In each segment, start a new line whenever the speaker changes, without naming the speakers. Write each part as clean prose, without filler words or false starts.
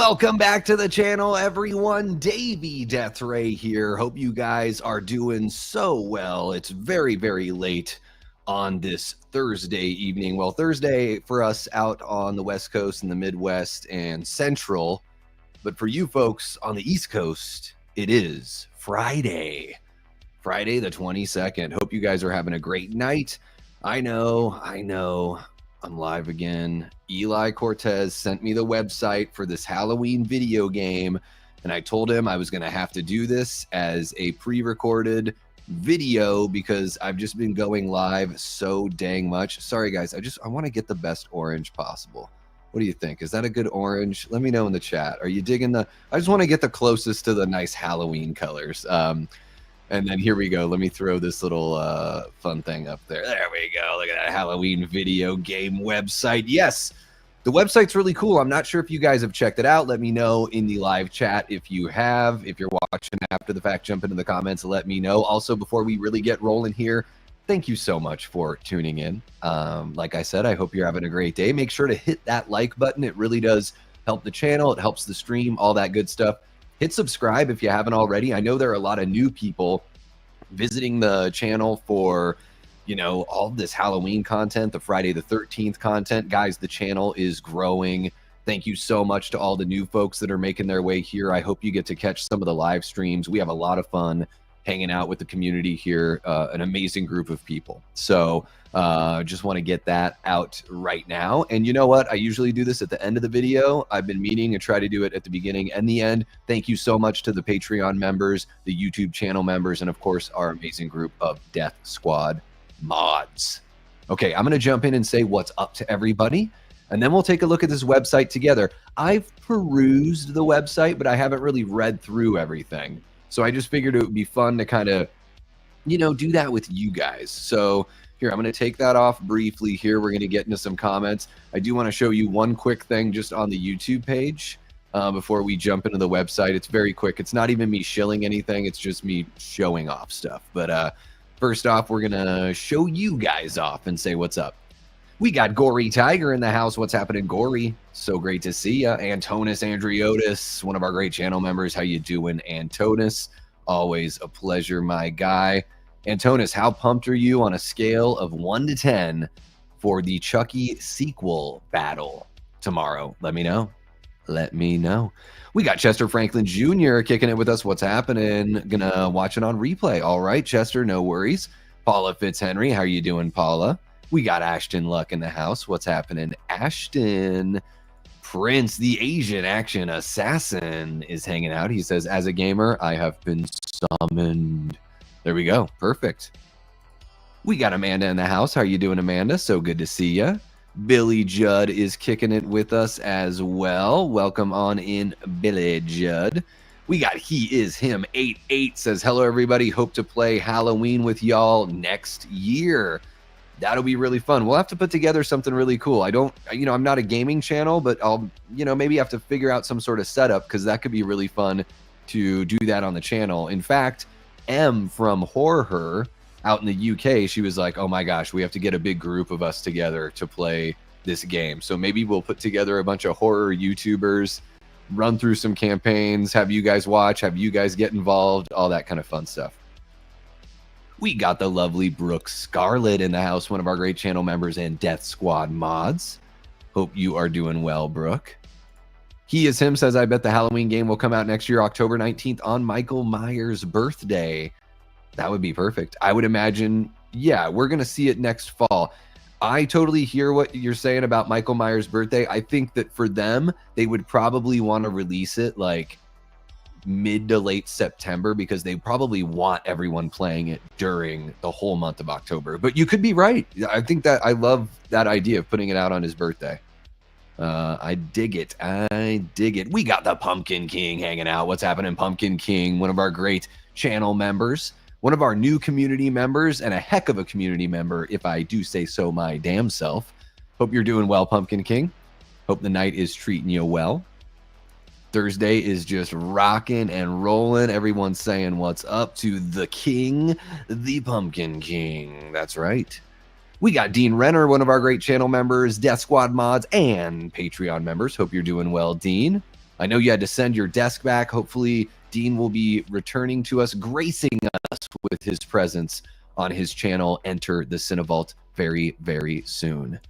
Welcome back to the channel, everyone. Davey Deathray here. Hope you guys are doing so well. It's very, very late on this Thursday evening. Well, Thursday for us out on the West Coast and the Midwest and Central. But for you folks on the East Coast, it is Friday the 22nd. Hope you guys are having a great night. I know. I'm live again. Eli Cortez sent me the website for this Halloween video game, and I told him I was going to have to do this as a pre-recorded video because I've just been going live so dang much. Sorry, guys. I want to get the best orange possible. What do you think? Is that a good orange? Let me know in the chat. Are you digging I just want to get the closest to the nice Halloween colors. And then here we go. Let me throw this little fun thing up there. There we go. Look at that Halloween video game website. Yes, the website's really cool. I'm not sure if you guys have checked it out. Let me know in the live chat if you have. If you're watching after the fact, jump into the comments and let me know. Also, before we really get rolling here, thank you so much for tuning in. Like I said, I hope you're having a great day. Make sure to hit that like button. It really does help the channel. It helps the stream, all that good stuff. Hit subscribe if you haven't already. I know there are a lot of new people visiting the channel for, you know, all this Halloween content, the Friday the 13th content. Guys, the channel is growing. Thank you so much to all the new folks that are making their way here. I hope you get to catch some of the live streams. We have a lot of fun hanging out with the community here, an amazing group of people. So just want to get that out right now. And you know what? I usually do this at the end of the video. I've been meaning to try to do it at the beginning and the end. Thank you so much to the Patreon members, the YouTube channel members, and of course, our amazing group of Death Squad mods. Okay, I'm going to jump in and say what's up to everybody, and then we'll take a look at this website together. I've perused the website, but I haven't really read through everything. So I just figured it would be fun to kind of, you know, do that with you guys. So here, I'm going to take that off briefly here. We're going to get into some comments. I do want to show you one quick thing just on the YouTube page before we jump into the website. It's very quick. It's not even me shilling anything. It's just me showing off stuff. But first off, we're going to show you guys off and say what's up. We got Gory Tiger in the house. What's happening, Gory? So great to see ya. Antonis Andriotis, one of our great channel members. How you doing, Antonis? Always a pleasure, my guy. Antonis, how pumped are you on a scale of 1 to 10 for the Chucky sequel battle tomorrow? Let me know. Let me know. We got Chester Franklin Jr. kicking it with us. What's happening? Gonna watch it on replay. All right, Chester, no worries. Paula Fitzhenry, how you doing, Paula? We got Ashton Luck in the house. What's happening, Ashton? Prince, the Asian action assassin, is hanging out. He says, as a gamer, I have been summoned. There we go. Perfect. We got Amanda in the house. How are you doing, Amanda? So good to see you. Billy Judd is kicking it with us as well. Welcome on in, Billy Judd. We got He Is Him 88 says, hello, everybody. Hope to play Halloween with y'all next year. That'll be really fun. We'll have to put together something really cool. I'm not a gaming channel, but I'll, maybe have to figure out some sort of setup because that could be really fun to do that on the channel. In fact, M from Horror out in the UK, she was like, oh my gosh, we have to get a big group of us together to play this game. So maybe we'll put together a bunch of horror YouTubers, run through some campaigns, have you guys watch, have you guys get involved, all that kind of fun stuff. We got the lovely Brooke Scarlett in the house, one of our great channel members and Death Squad mods. Hope you are doing well, Brooke. He Is Him says, I bet the Halloween game will come out next year, October 19th, on Michael Myers' birthday. That would be perfect. I would imagine, yeah, we're going to see it next fall. I totally hear what you're saying about Michael Myers' birthday. I think that for them, they would probably want to release it like mid to late September because they probably want everyone playing it during the whole month of October. But you could be right. I think that I love that idea of putting it out on his birthday. I dig it. I dig it. We got the Pumpkin King hanging out. What's happening, Pumpkin King? One of our great channel members, one of our new community members, and a heck of a community member, if I do say so my damn self. Hope you're doing well, Pumpkin King. Hope the night is treating you well. Thursday is just rocking and rolling. Everyone's saying what's up to the king, the Pumpkin King. That's right. We got Dean Renner, one of our great channel members, Death Squad mods, and Patreon members. Hope you're doing well, Dean. I know you had to send your desk back. Hopefully, Dean will be returning to us, gracing us with his presence on his channel, Enter the Cinevault, very, very soon.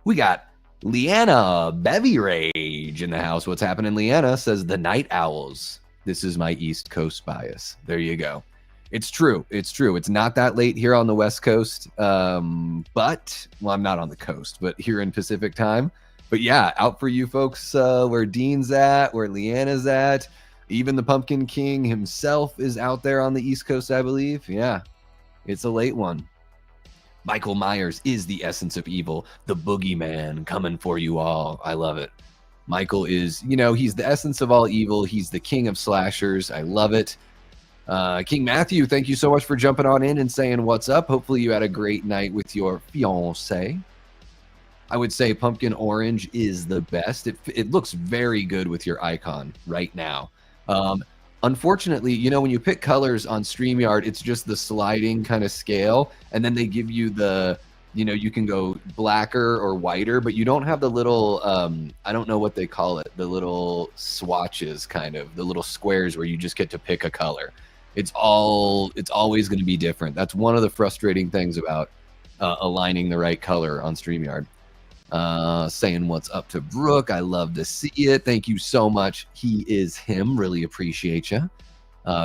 We got Leanna Bevy Rage in the house. What's happening, Leanna? Says the Night Owls. This is my East Coast bias. There you go. It's true. It's true. It's not that late here on the West Coast. But, well, I'm not on the coast, but here in Pacific time. But yeah, out for you folks where Dean's at, where Leanna's at. Even the Pumpkin King himself is out there on the East Coast, I believe. Yeah, it's a late one. Michael Myers is the essence of evil, the boogeyman coming for you all. I love it. Michael is, you know, he's the essence of all evil. He's the king of slashers. I love it. King Matthew, thank you so much for jumping on in and saying what's up. Hopefully you had a great night with your fiance. I would say pumpkin orange is the best. It looks very good with your icon right now. Unfortunately, you know, when you pick colors on StreamYard, it's just the sliding kind of scale. And then they give you the, you know, you can go blacker or whiter, but you don't have the little, I don't know what they call it, the little swatches, kind of, the little squares where you just get to pick a color. It's always going to be different. That's one of the frustrating things about aligning the right color on StreamYard. Saying what's up to Brooke. I love to see it. Thank you so much. He is him. Really appreciate you.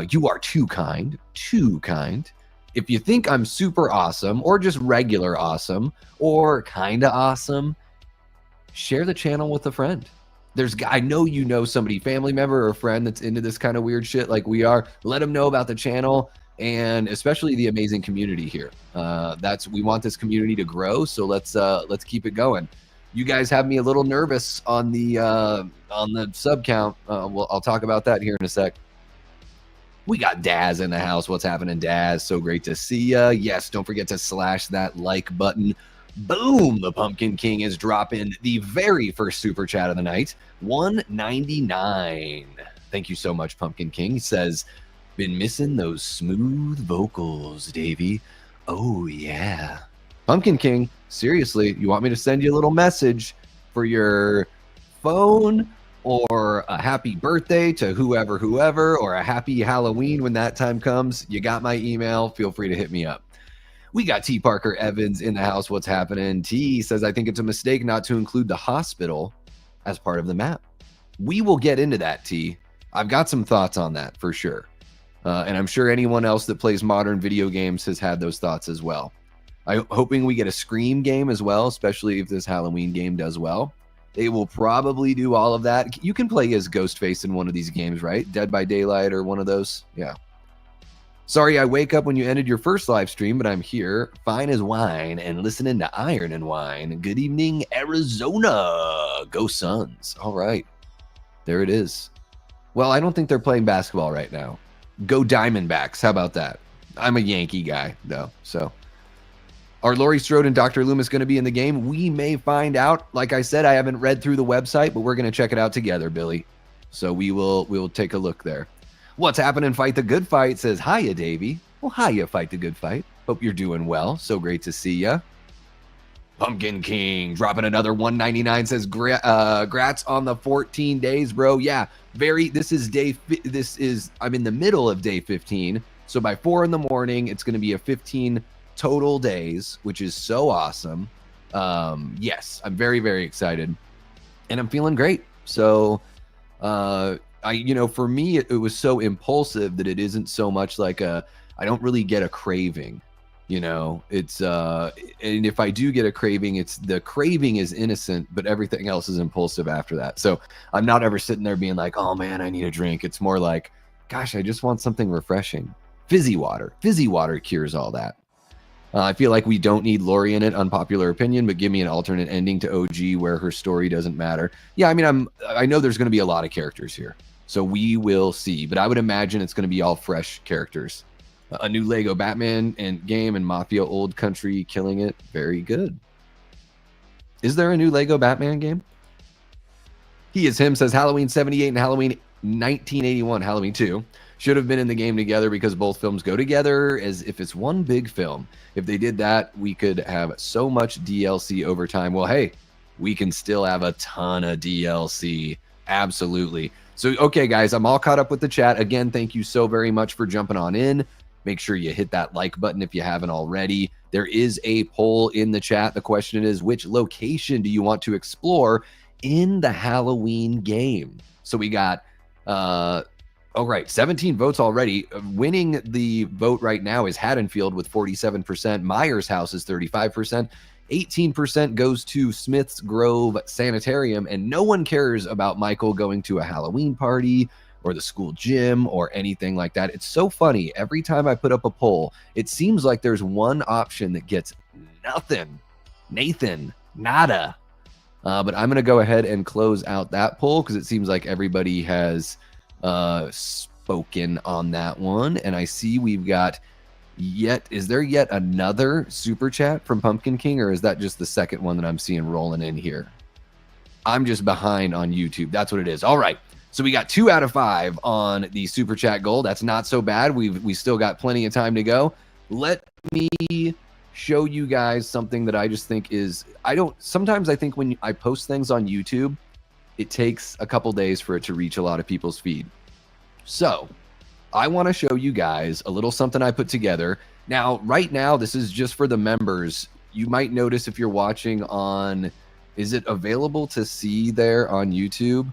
You are too kind. Too kind. If you think I'm super awesome or just regular awesome or kind of awesome, share the channel with a friend. I know you know somebody, family member or friend that's into this kind of weird shit like we are. Let them know about the channel and especially the amazing community here. We want this community to grow, so let's keep it going. You guys have me a little nervous on the sub count. I'll talk about that here in a sec. We got Daz in the house. What's happening, Daz? So great to see ya. Yes, don't forget to slash that like button. Boom! The Pumpkin King is dropping the very first super chat of the night, $1.99. Thank you so much, Pumpkin King. He says, been missing those smooth vocals, Davey. Oh, yeah. Pumpkin King, seriously, you want me to send you a little message for your phone or a happy birthday to whoever, or a happy Halloween when that time comes? You got my email. Feel free to hit me up. We got T. Parker Evans in the house. What's happening? T says, I think it's a mistake not to include the hospital as part of the map. We will get into that, T. I've got some thoughts on that for sure. And I'm sure anyone else that plays modern video games has had those thoughts as well. I'm hoping we get a Scream game as well, especially if this Halloween game does well. They will probably do all of that. You can play as Ghostface in one of these games, right? Dead by Daylight or one of those. Yeah. Sorry I wake up when you ended your first live stream, but I'm here, fine as wine, and listening to Iron and Wine. Good evening, Arizona. Go Suns. All right. There it is. Well, I don't think they're playing basketball right now. Go Diamondbacks. How about that? I'm a Yankee guy, though. So, are Laurie Strode and Dr. Loomis going to be in the game? We may find out. Like I said, I haven't read through the website, but we're going to check it out together, Billy. So we'll take a look there. What's happening? Fight the Good Fight says, hiya, Davey. Well, hiya, Fight the Good Fight. Hope you're doing well. So great to see ya. Pumpkin King dropping another $1.99 says, grats on the 14 days, bro. Yeah, I'm in the middle of day 15. So by 4 in the morning, it's going to be a 15 total days, which is so awesome. Yes, I'm very, very excited and I'm feeling great. So, for me, it was so impulsive that it isn't so much like I don't really get a craving, it's, and if I do get a craving, the craving is innocent, but everything else is impulsive after that. So I'm not ever sitting there being like, oh man, I need a drink. It's more like, gosh, I just want something refreshing. Fizzy water cures all that. I feel like we don't need Laurie in it, unpopular opinion, but give me an alternate ending to OG where her story doesn't matter. Yeah, I mean, I know there's going to be a lot of characters here, so we will see, but I would imagine it's going to be all fresh characters. A new Lego Batman game and Mafia Old Country killing it. Very good. Is there a new Lego Batman game? He is him says Halloween 78 and Halloween 1981, Halloween 2. Should have been in the game together because both films go together as if it's one big film. If they did that, we could have so much DLC over time. Well, hey, we can still have a ton of DLC. Absolutely. So, okay, guys, I'm all caught up with the chat. Again, thank you so very much for jumping on in. Make sure you hit that like button if you haven't already. There is a poll in the chat. The question is, which location do you want to explore in the Halloween game? So we got, oh, right, 17 votes already. Winning the vote right now is Haddonfield with 47%. Myers House is 35%. 18% goes to Smith's Grove Sanitarium, and no one cares about Michael going to a Halloween party or the school gym or anything like that. It's so funny. Every time I put up a poll, it seems like there's one option that gets nothing. Nathan, nada. But I'm going to go ahead and close out that poll because it seems like everybody has spoken on that one. And I see we've got is there yet another super chat from Pumpkin King, or is that just the second one that I'm seeing rolling in here? I'm just behind on YouTube. That's what it is. All right. So we got 2 out of 5 on the super chat goal. That's not so bad. We still got plenty of time to go. Let me show you guys something that I just think is, sometimes I think when I post things on YouTube, it takes a couple days for it to reach a lot of people's feed. So I want to show you guys a little something I put together. Now, right now, this is just for the members. You might notice if you're watching on, is it available to see there on YouTube?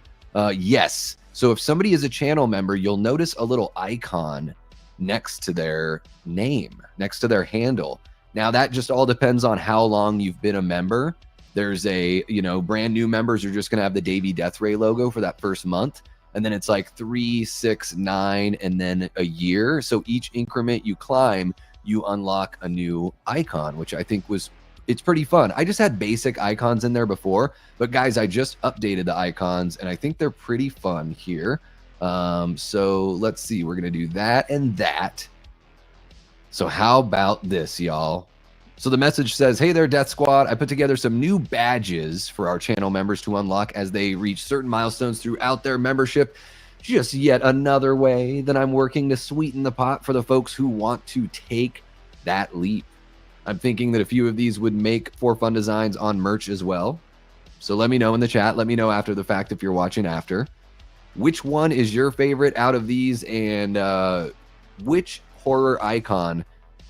Yes. So if somebody is a channel member, you'll notice a little icon next to their name, next to their handle. Now, that just all depends on how long you've been a member. There's brand new members are just going to have the Davey Death Ray logo for that first month. And then it's like 3, 6, 9, and then a year. So each increment you climb, you unlock a new icon, which I think it's pretty fun. I just had basic icons in there before, but guys, I just updated the icons and I think they're pretty fun here. So let's see, we're going to do that and that. So how about this, y'all? So the message says, hey there, Death Squad. I put together some new badges for our channel members to unlock as they reach certain milestones throughout their membership. Just yet another way that I'm working to sweeten the pot for the folks who want to take that leap. I'm thinking that a few of these would make for fun designs on merch as well. So let me know in the chat. Let me know after the fact if you're watching after. Which one is your favorite out of these, and which horror icon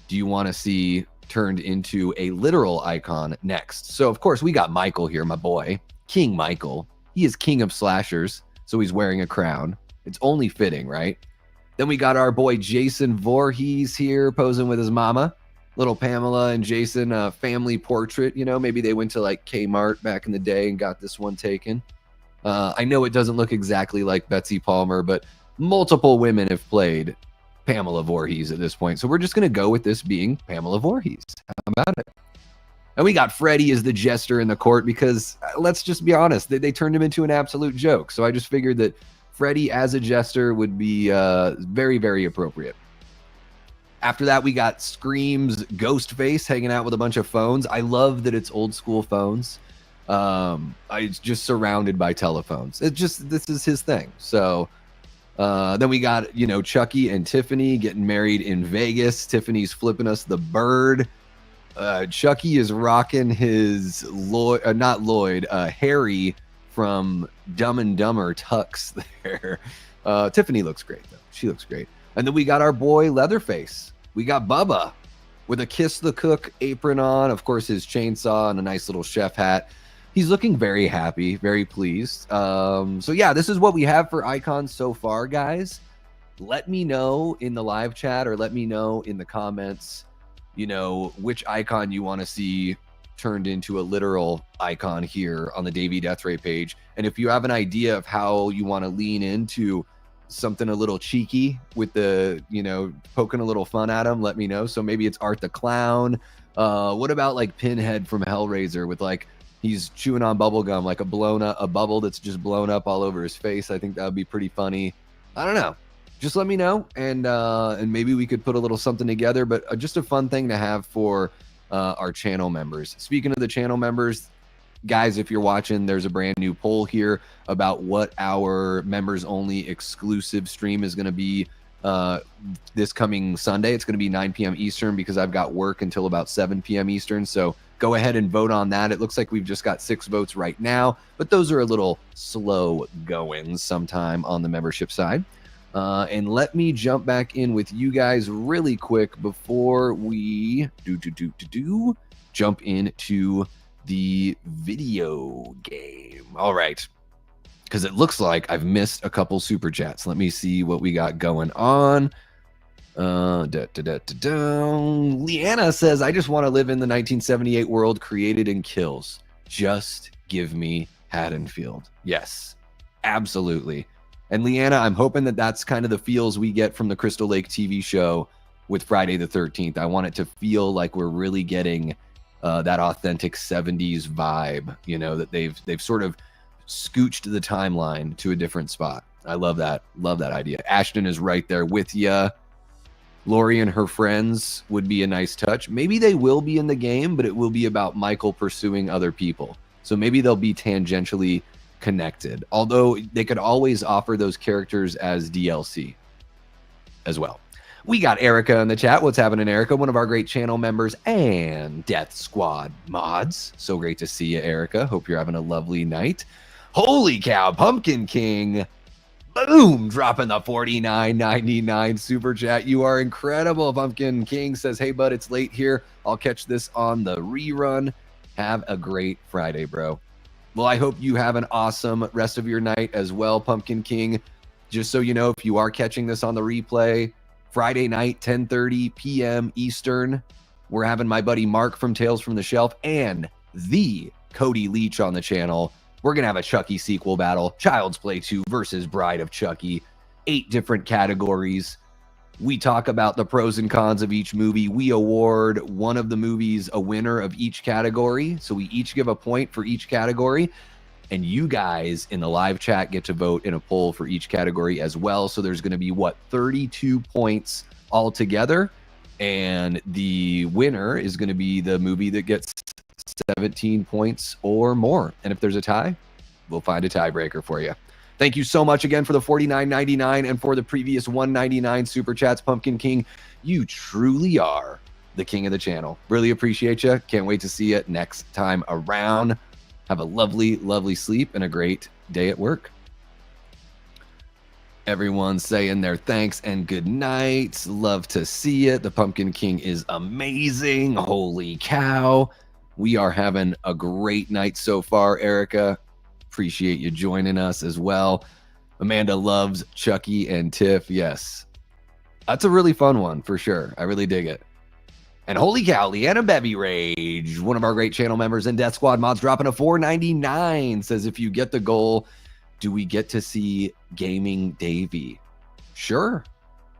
do you want to see turned into a literal icon next? So of course we got Michael here, my boy, King Michael. He is king of slashers, so he's wearing a crown. It's only fitting, right? Then we got our boy Jason Voorhees here posing with his mama. Little Pamela and Jason family portrait. Maybe they went to like Kmart back in the day and got this one taken. I know it doesn't look exactly like Betsy Palmer, but multiple women have played Pamela Voorhees at this point. So we're just going to go with this being Pamela Voorhees. How about it? And we got Freddie as the jester in the court because let's just be honest, they turned him into an absolute joke. So I just figured that Freddie as a jester would be very, very appropriate. After that, we got Scream's Ghostface hanging out with a bunch of phones. I love that it's old school phones. It's just surrounded by telephones. This is his thing. So then we got, Chucky and Tiffany getting married in Vegas. Tiffany's flipping us the bird. Chucky is rocking his Harry from Dumb and Dumber tux there. Tiffany looks great, though. She looks great. And then we got our boy Leatherface. We got Bubba with a Kiss the Cook apron on. Of course, his chainsaw and a nice little chef hat. He's looking very happy, very pleased. So yeah, this is what we have for icons so far, guys. Let me know in the live chat or let me know in the comments, which icon you want to see turned into a literal icon here on the Davey Death Ray page. And if you have an idea of how you want to lean into something a little cheeky with the, poking a little fun at him, let me know. So maybe it's Art the Clown. What about like Pinhead from Hellraiser with like, he's chewing on bubble gum, like a bubble that's just blown up all over his face. I think that would be pretty funny. I don't know. Just let me know, and maybe we could put a little something together. But just a fun thing to have for our channel members. Speaking of the channel members, guys, if you're watching, there's a brand new poll here about what our members only exclusive stream is going to be this coming Sunday. It's going to be 9 p.m. Eastern because I've got work until about 7 p.m. Eastern. So go ahead and vote on that. It looks like we've just got 6 votes right now, but those are a little slow going sometime on the membership side. And let me jump back in with you guys really quick before we jump into the video game. All right. Because it looks like I've missed a couple super chats. Let me see what we got going on. Leanna says, I just want to live in the 1978 world created in Kills. Just give me Haddonfield. Yes, absolutely. And Leanna, I'm hoping that that's kind of the feels we get from the Crystal Lake TV show with Friday the 13th. I want it to feel like we're really getting that authentic 70s vibe, you know, that they've sort of scooched the timeline to a different spot. I love that. Love that idea. Ashton is right there with you. Lori and her friends would be a nice touch. Maybe they will be in the game, but it will be about Michael pursuing other people. So maybe they'll be tangentially connected. Although they could always offer those characters as DLC as well. We got Erica in the chat. What's happening, Erica? One of our great channel members and Death Squad mods. So great to see you, Erica. Hope you're having a lovely night. Holy cow, Pumpkin King. Boom, dropping the $49.99 super chat. You are incredible. Pumpkin King says, hey, bud, it's late here. I'll catch this on the rerun. Have a great Friday, bro. Well, I hope you have an awesome rest of your night as well, Pumpkin King. Just so you know, if you are catching this on the replay, Friday night, 10:30 p.m. Eastern, we're having my buddy Mark from Tales from the Shelf and the Cody Leach on the channel. We're going to have a Chucky sequel battle, Child's Play 2 versus Bride of Chucky, 8 different categories. We talk about the pros and cons of each movie. We award one of the movies a winner of each category. So we each give a point for each category. And you guys in the live chat get to vote in a poll for each category as well. So there's going to be, 32 points altogether. And the winner is going to be the movie that gets 17 points or more. And if there's a tie, we'll find a tiebreaker for you. Thank you so much again for the $49.99 and for the previous $1.99 super chats, Pumpkin King. You truly are the king of the channel. Really appreciate you. Can't wait to see you next time around. Have a lovely, lovely sleep and a great day at work. Everyone's saying their thanks and good night. Love to see it. The Pumpkin King is amazing. Holy cow. We are having a great night so far, Erica. Appreciate you joining us as well. Amanda loves Chucky and Tiff. Yes. That's a really fun one for sure. I really dig it. And holy cow, Leanna Bevy Rage, one of our great channel members and Death Squad mods, dropping a $4.99. Says, if you get the goal, do we get to see Gaming Davey? Sure.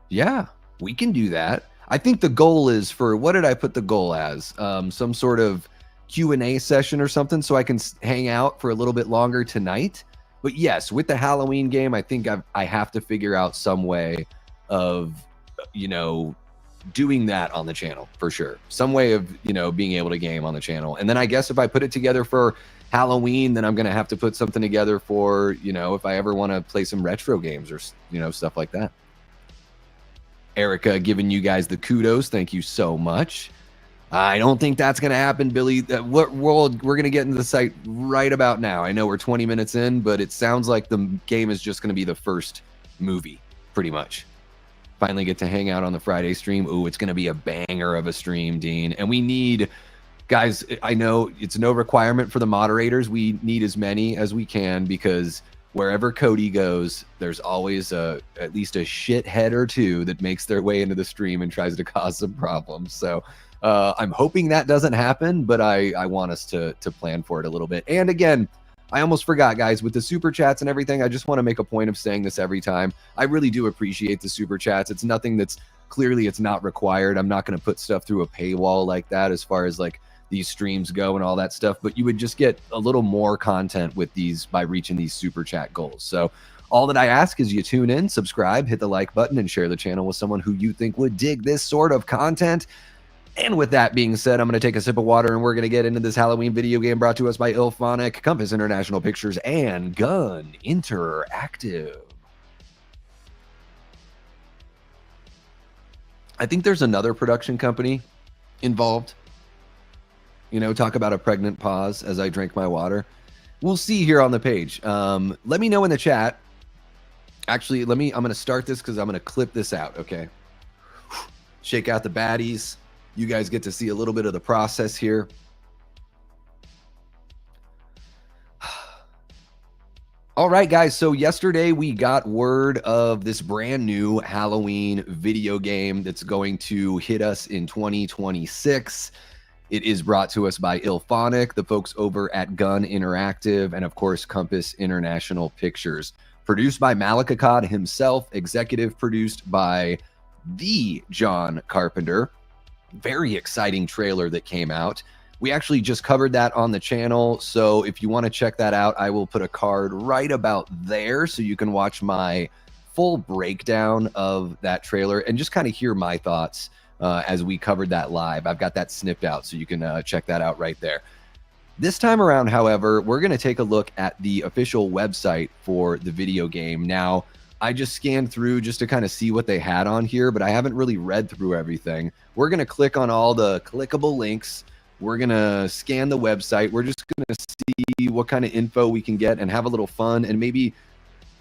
Yeah, we can do that. I think the goal is for, what did I put the goal as? Some sort of Q&A session or something, so I can hang out for a little bit longer tonight. But yes, with the Halloween game, I think I have to figure out some way of, you know, doing that on the channel for sure. Some way of, you know, being able to game on the channel. And then I guess if I put it together for Halloween, then I'm going to have to put something together for, you know, if I ever want to play some retro games or, you know, stuff like that. Erica giving you guys the kudos. Thank you so much. I don't think that's going to happen, Billy. We're going to get into the site right about now. I know we're 20 minutes in, but it sounds like the game is just going to be the first movie, pretty much. Finally get to hang out on the Friday stream. Ooh, it's going to be a banger of a stream, Dean. And we need, guys, I know it's no requirement for the moderators. We need as many as we can because wherever Cody goes, there's always at least a shithead or two that makes their way into the stream and tries to cause some problems. So I'm hoping that doesn't happen, but I want us to plan for it a little bit. And again, I almost forgot, guys, with the super chats and everything, I just want to make a point of saying this every time. I really do appreciate the super chats. It's nothing that's clearly it's not required. I'm not going to put stuff through a paywall like that as far as like these streams go and all that stuff, but you would just get a little more content with these by reaching these super chat goals. So all that I ask is you tune in, subscribe, hit the like button, and share the channel with someone who you think would dig this sort of content. And with that being said, I'm going to take a sip of water and we're going to get into this Halloween video game brought to us by Illfonic, Compass International Pictures, and Gun Interactive. I think there's another production company involved You know, talk about a pregnant pause as I drink my water. We'll see here on the page. Let me know in the chat. Actually, I'm going to start this because I'm going to clip this out, okay? Shake out the baddies. You guys get to see a little bit of the process here. All right, guys. So yesterday we got word of this brand new Halloween video game that's going to hit us in 2026. It is brought to us by Illfonic, the folks over at Gun Interactive, and of course, Compass International Pictures. Produced by Malik Akkad himself, executive produced by the John Carpenter. Very exciting trailer that came out. We actually just covered that on the channel, so if you want to check that out, I will put a card right about there so you can watch my full breakdown of that trailer and just kind of hear my thoughts as we covered that live. I've got that snipped out, so you can check that out right there. This time around, however, we're going to take a look at the official website for the video game. Now, I just scanned through just to kind of see what they had on here, but I haven't really read through everything. We're going to click on all the clickable links. We're going to scan the website. We're just going to see what kind of info we can get and have a little fun and maybe,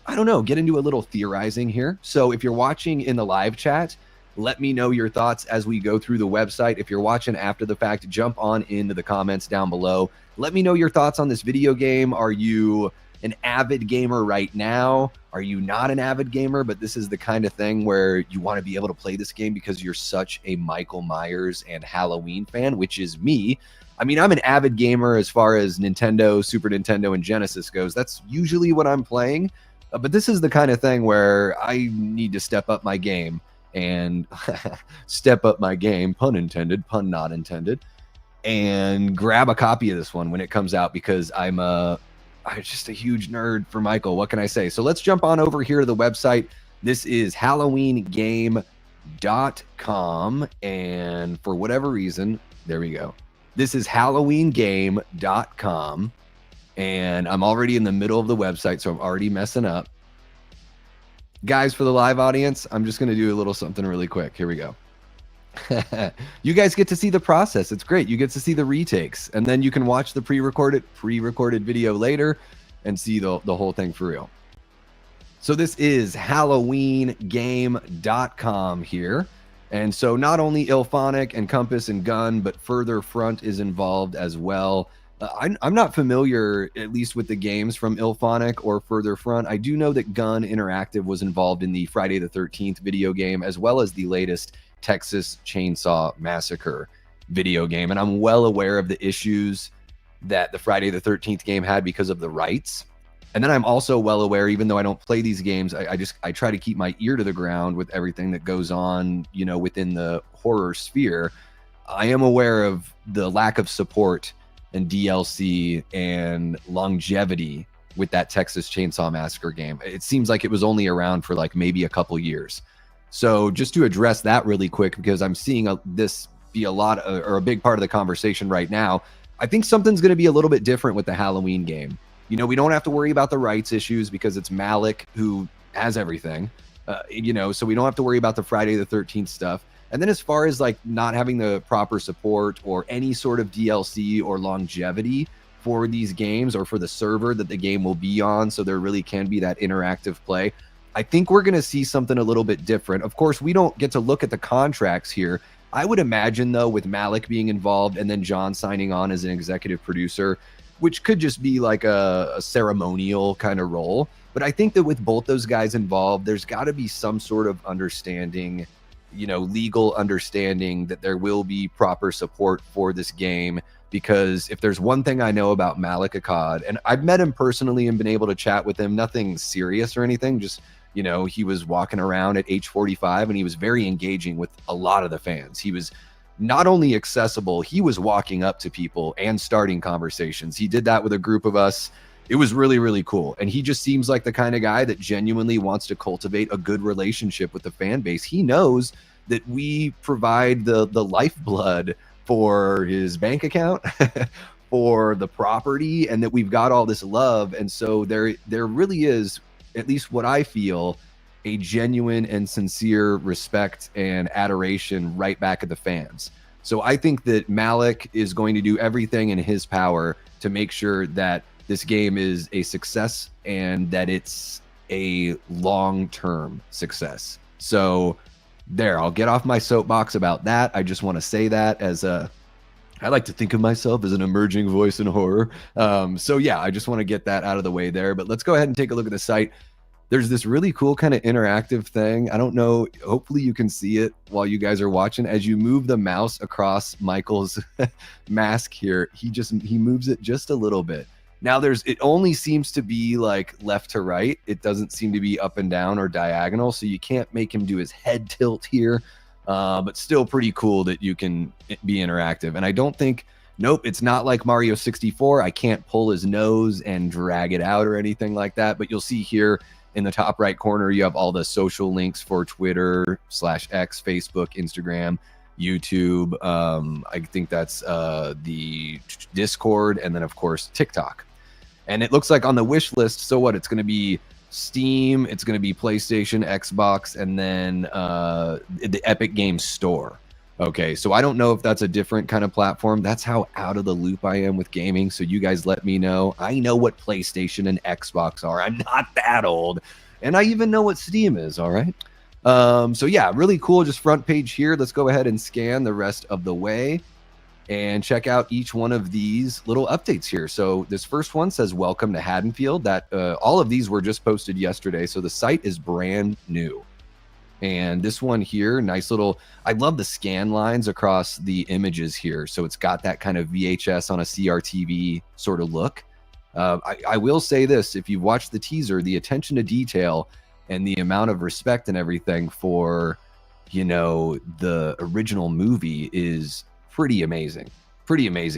I don't know, get into a little theorizing here. So if you're watching in the live chat, let me know your thoughts as we go through the website. If you're watching after the fact, jump on into the comments down below. Let me know your thoughts on this video game. Are you an avid gamer right now? Are you not an avid gamer, but this is the kind of thing where you want to be able to play this game because you're such a Michael Myers and Halloween fan, which is me. I mean, I'm an avid gamer as far as Nintendo, Super Nintendo, and Genesis goes. That's usually what I'm playing. But this is the kind of thing where I need to step up my game and step up my game, pun intended, pun not intended, and grab a copy of this one when it comes out because I'm just a huge nerd for Michael. What can I say? So let's jump on over here to the website. This is halloweengame.com. And for whatever reason, there we go. This is halloweengame.com. And I'm already in the middle of the website, so I'm already messing up. Guys, for the live audience, I'm just going to do a little something really quick. Here we go. You guys get to see the process. It's great. You get to see the retakes, and then you can watch the pre-recorded video later and see the whole thing for real. So this is halloweengame.com here. And so not only Illfonic and Compass and Gun, but Further Front is involved as well. I'm not familiar, at least with the games from Illfonic or Further Front. I do know that Gun Interactive was involved in the Friday the 13th video game, as well as the latest Texas Chain Saw Massacre video game. And I'm well aware of the issues that the Friday the 13th game had because of the rights. And then I'm also well aware, even though I don't play these games, I try to keep my ear to the ground with everything that goes on, you know, within the horror sphere. I am aware of the lack of support and DLC and longevity with that Texas Chain Saw Massacre game. It seems like it was only around for like maybe a couple years. So just to address that really quick, because I'm seeing this be a lot or a big part of the conversation right now, I think something's going to be a little bit different with the Halloween game. You know, we don't have to worry about the rights issues because it's Malik who has everything, you know, so we don't have to worry about the Friday the 13th stuff. And then as far as like not having the proper support or any sort of DLC or longevity for these games or for the server that the game will be on, so there really can be that interactive play, I think we're going to see something a little bit different. Of course, we don't get to look at the contracts here. I would imagine, though, with Malik being involved and then John signing on as an executive producer, which could just be like a ceremonial kind of role. But I think that with both those guys involved, there's got to be some sort of understanding, you know, legal understanding that there will be proper support for this game. Because if there's one thing I know about Malik Akkad, and I've met him personally and been able to chat with him, nothing serious or anything, just, you know, he was walking around at H45 and he was very engaging with a lot of the fans. He was not only accessible, he was walking up to people and starting conversations. He did that with a group of us. It was really, really cool. And he just seems like the kind of guy that genuinely wants to cultivate a good relationship with the fan base. He knows that we provide the lifeblood for his bank account, for the property, and that we've got all this love. And so there really is, at least what I feel, a genuine and sincere respect and adoration right back at the fans So I think that Malik is going to do everything in his power to make sure that this game is a success and that it's a long-term success. So there, I'll get off my soapbox about that. I just want to say that as I like to think of myself as an emerging voice in horror. So yeah, I just want to get that out of the way there. But let's go ahead and take a look at the site. There's this really cool kind of interactive thing. I don't know. Hopefully you can see it while you guys are watching. As you move the mouse across Michael's mask here, he moves it just a little bit. Now it only seems to be like left to right. It doesn't seem to be up and down or diagonal. So you can't make him do his head tilt here. But still pretty cool that you can be interactive. And I don't think, nope, it's not like Mario 64. I can't pull his nose and drag it out or anything like that. But you'll see here in the top right corner, you have all the social links for Twitter /X, Facebook, Instagram, YouTube. I think that's the Discord, and then of course TikTok. And it looks like on the wish list, so what? It's going to be Steam, it's going to be PlayStation, Xbox, and then the Epic Games Store. Okay, so I don't know if that's a different kind of platform. That's how out of the loop I am with gaming. So you guys let me know. I know what PlayStation and Xbox are. I'm not that old. And I even know what Steam is, all right? So yeah, really cool. Just front page here. Let's go ahead and scan the rest of the way and check out each one of these little updates here. So this first one says, welcome to Haddonfield. That all of these were just posted yesterday. So the site is brand new. And this one here, nice little, I love the scan lines across the images here. So it's got that kind of VHS on a CRTV sort of look. I will say this, if you've watched the teaser, the attention to detail and the amount of respect and everything for, you know, the original movie is pretty amazing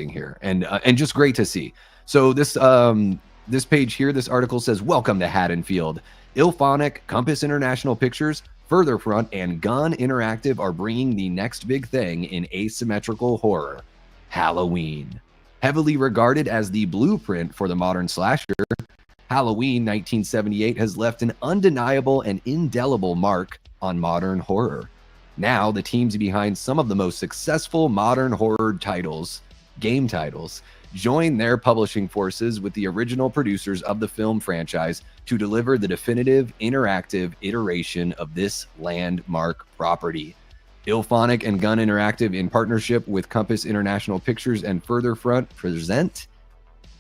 here, and just great to see. So this page here, this article says, welcome to Haddonfield. Illfonic, Compass International Pictures, Furtherfront, and Gun Interactive are bringing the next big thing in asymmetrical horror, Halloween. Heavily regarded as the blueprint for the modern slasher, Halloween 1978 has left an undeniable and indelible mark on modern horror. Now, the teams behind some of the most successful modern horror titles, game titles, join their publishing forces with the original producers of the film franchise to deliver the definitive interactive iteration of this landmark property. Illfonic and Gun Interactive, in partnership with Compass International Pictures and Furtherfront,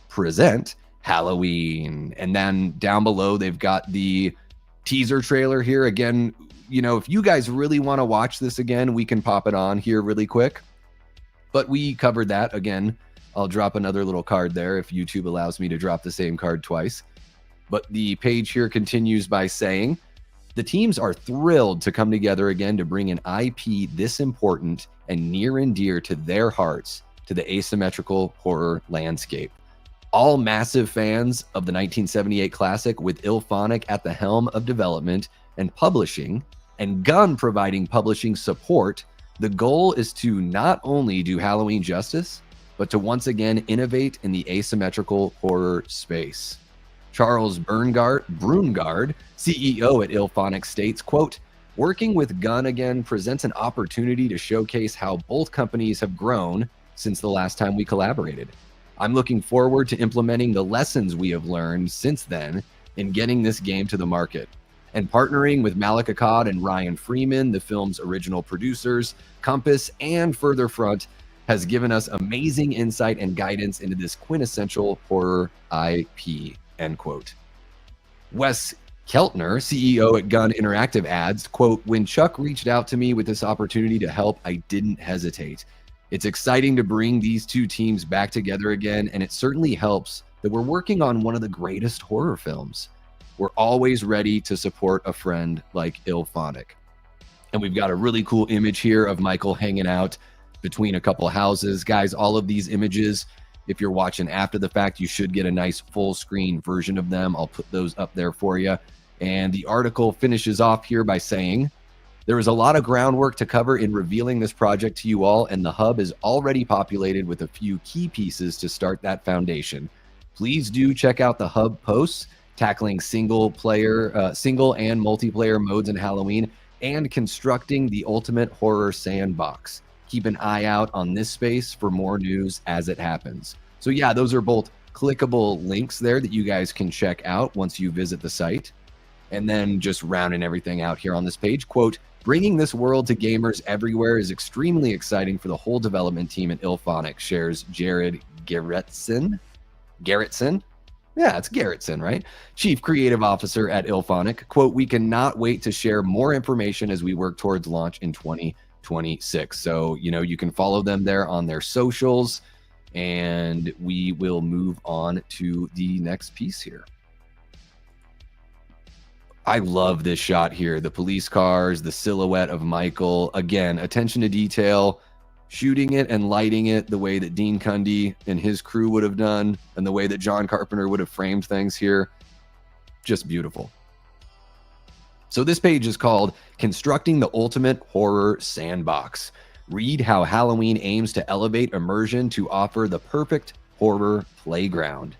present Halloween. And then down below, they've got the teaser trailer here. Again, you know, if you guys really want to watch this again, we can pop it on here really quick. But we covered that. Again, I'll drop another little card there if YouTube allows me to drop the same card twice. But the page here continues by saying, the teams are thrilled to come together again to bring an IP this important and near and dear to their hearts to the asymmetrical horror landscape. All massive fans of the 1978 classic, with Illfonic at the helm of development and publishing, and Gun providing publishing support, the goal is to not only do Halloween justice, but to once again innovate in the asymmetrical horror space. Charles Brungard, CEO at Illfonic, states, quote, working with Gun again presents an opportunity to showcase how both companies have grown since the last time we collaborated. I'm looking forward to implementing the lessons we have learned since then in getting this game to the market. And partnering with Malik Akkad and Ryan Freeman, the film's original producers, Compass, and Furtherfront, has given us amazing insight and guidance into this quintessential horror IP, end quote. Wes Keltner, CEO at Gun Interactive, adds, quote, when Chuck reached out to me with this opportunity to help, I didn't hesitate. It's exciting to bring these two teams back together again, and it certainly helps that we're working on one of the greatest horror films. We're always ready to support a friend like Illfonic. And we've got a really cool image here of Michael hanging out between a couple houses. Guys, all of these images, if you're watching after the fact, you should get a nice full screen version of them. I'll put those up there for you. And the article finishes off here by saying, there is a lot of groundwork to cover in revealing this project to you all, and the hub is already populated with a few key pieces to start that foundation. Please do check out the hub posts tackling single and multiplayer modes in Halloween and constructing the ultimate horror sandbox. Keep an eye out on this space for more news as it happens. So yeah, those are both clickable links there that you guys can check out once you visit the site. And then just rounding everything out here on this page, quote, bringing this world to gamers everywhere is extremely exciting for the whole development team at Illfonic, shares Jared Gerritsen. Yeah, it's Gerritsen, right? Chief Creative Officer at Illfonic. Quote, we cannot wait to share more information as we work towards launch in 2026. So, you can follow them there on their socials, and we will move on to the next piece here. I love this shot here. The police cars, the silhouette of Michael. Again, attention to detail, shooting it and lighting it the way that Dean Cundy and his crew would have done, and the way that John Carpenter would have framed things here. Just beautiful. So this page is called Constructing the Ultimate Horror Sandbox. Read how Halloween aims to elevate immersion to offer the perfect horror playground.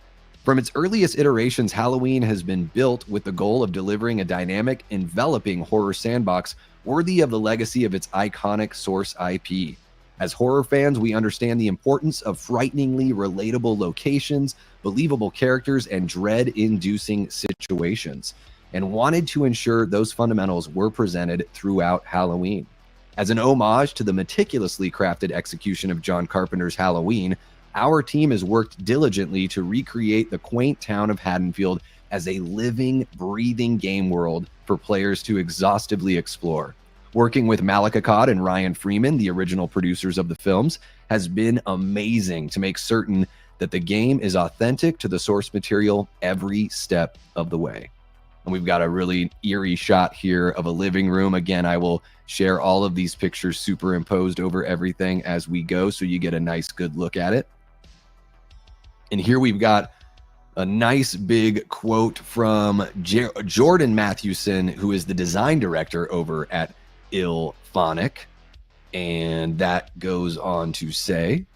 From its earliest iterations, Halloween has been built with the goal of delivering a dynamic, enveloping horror sandbox worthy of the legacy of its iconic source IP. As horror fans, we understand the importance of frighteningly relatable locations, believable characters, and dread-inducing situations, and wanted to ensure those fundamentals were presented throughout Halloween. As an homage to the meticulously crafted execution of John Carpenter's Halloween, our team has worked diligently to recreate the quaint town of Haddonfield as a living, breathing game world for players to exhaustively explore. Working with Malika Cod and Ryan Freeman, the original producers of the films, has been amazing to make certain that the game is authentic to the source material every step of the way. And we've got a really eerie shot here of a living room. Again, I will share all of these pictures superimposed over everything as we go, so you get a nice, good look at it. And here we've got a nice big quote from Jordan Mathewson, who is the design director over at Illfonic. And that goes on to say,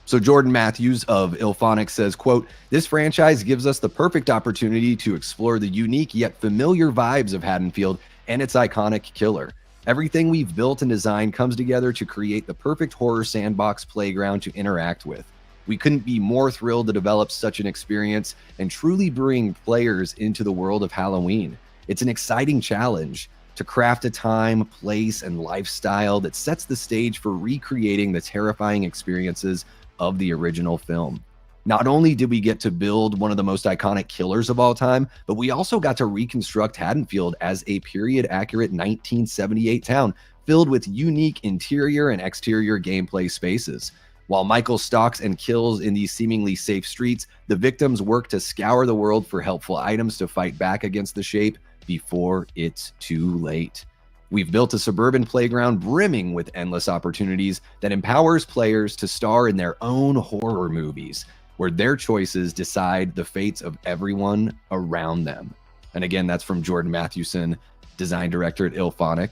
so Jordan Matthews of Illfonic says, quote, this franchise gives us the perfect opportunity to explore the unique yet familiar vibes of Haddonfield and its iconic killer. Everything we've built and designed comes together to create the perfect horror sandbox playground to interact with. We couldn't be more thrilled to develop such an experience and truly bring players into the world of Halloween. It's an exciting challenge to craft a time, place, and lifestyle that sets the stage for recreating the terrifying experiences of the original film. Not only did we get to build one of the most iconic killers of all time, but we also got to reconstruct Haddonfield as a period-accurate 1978 town filled with unique interior and exterior gameplay spaces. While Michael stalks and kills in these seemingly safe streets, the victims work to scour the world for helpful items to fight back against the shape before it's too late. We've built a suburban playground brimming with endless opportunities that empowers players to star in their own horror movies, where their choices decide the fates of everyone around them. And again, that's from Jordan Mathewson, design director at Illfonic.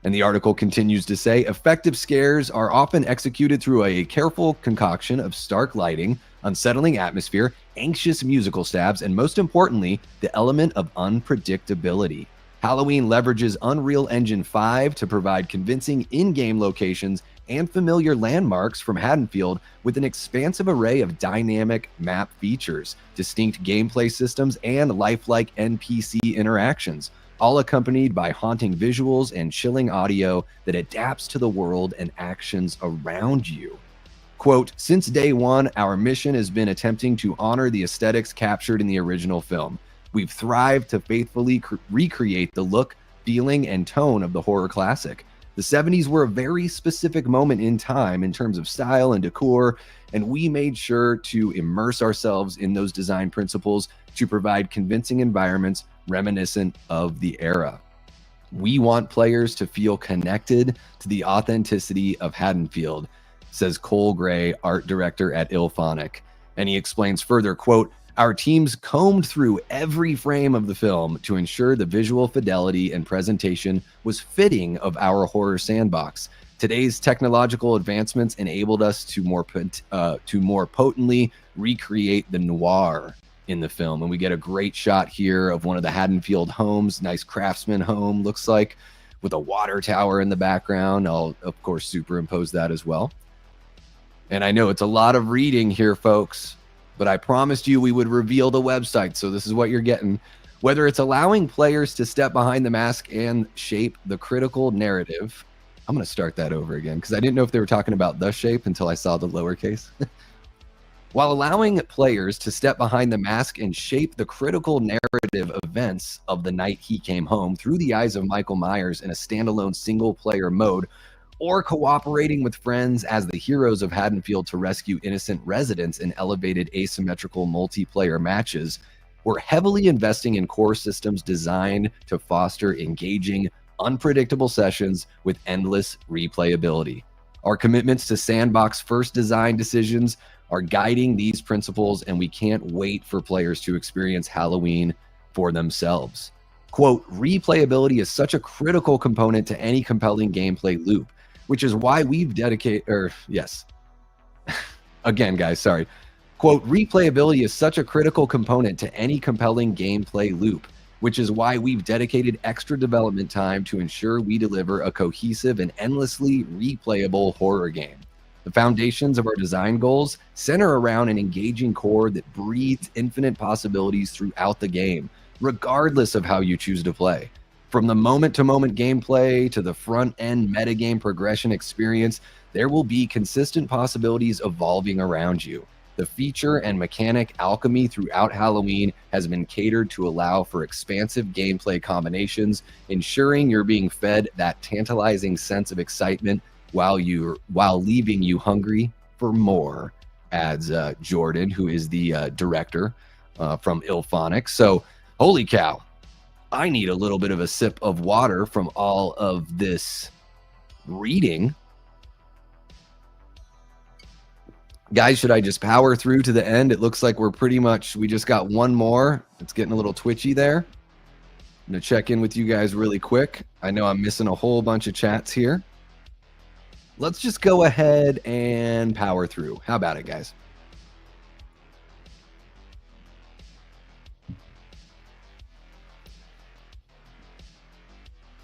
And the article continues to say, effective scares are often executed through a careful concoction of stark lighting, unsettling atmosphere, anxious musical stabs, and most importantly, the element of unpredictability. Halloween leverages Unreal Engine 5 to provide convincing in-game locations and familiar landmarks from Haddonfield with an expansive array of dynamic map features, distinct gameplay systems, and lifelike NPC interactions, all accompanied by haunting visuals and chilling audio that adapts to the world and actions around you. Quote, since day one, our mission has been attempting to honor the aesthetics captured in the original film. We've thrived to faithfully recreate the look, feeling, and tone of the horror classic. The 70s were a very specific moment in time in terms of style and decor, and we made sure to immerse ourselves in those design principles to provide convincing environments reminiscent of the era. We want players to feel connected to the authenticity of Haddonfield, says Cole Gray, art director at Illfonic. And he explains further, quote, our teams combed through every frame of the film to ensure the visual fidelity and presentation was fitting of our horror sandbox. Today's technological advancements enabled us to more potently recreate the noir in the film. And we get a great shot here of one of the Haddonfield homes, nice craftsman home, looks like, with a water tower in the background. I'll, of course, superimpose that as well. And I know it's a lot of reading here, folks, but I promised you we would reveal the website, so this is what you're getting. Whether it's allowing players to step behind the mask and shape the critical narrative. I'm going to start that over again because I didn't know if they were talking about the shape until I saw the lowercase. While allowing players to step behind the mask and shape the critical narrative events of the night he came home through the eyes of Michael Myers in a standalone single-player mode, or cooperating with friends as the heroes of Haddonfield to rescue innocent residents in elevated asymmetrical multiplayer matches, we're heavily investing in core systems designed to foster engaging, unpredictable sessions with endless replayability. Our commitments to sandbox first design decisions are guiding these principles, and we can't wait for players to experience Halloween for themselves. Quote, replayability is such a critical component to any compelling gameplay loop, which is why we've dedicated, again, guys, sorry. Quote, replayability is such a critical component to any compelling gameplay loop, which is why we've dedicated extra development time to ensure we deliver a cohesive and endlessly replayable horror game. The foundations of our design goals center around an engaging core that breathes infinite possibilities throughout the game, regardless of how you choose to play. From the moment-to-moment gameplay to the front-end metagame progression experience, there will be consistent possibilities evolving around you. The feature and mechanic alchemy throughout Halloween has been catered to allow for expansive gameplay combinations, ensuring you're being fed that tantalizing sense of excitement while leaving you hungry for more, adds Jordan, who is the director from Illfonic. So, holy cow, I need a little bit of a sip of water from all of this reading. Guys, should I just power through to the end? It looks like we just got one more. It's getting a little twitchy there. I'm going to check in with you guys really quick. I know I'm missing a whole bunch of chats here. Let's just go ahead and power through. How about it, guys?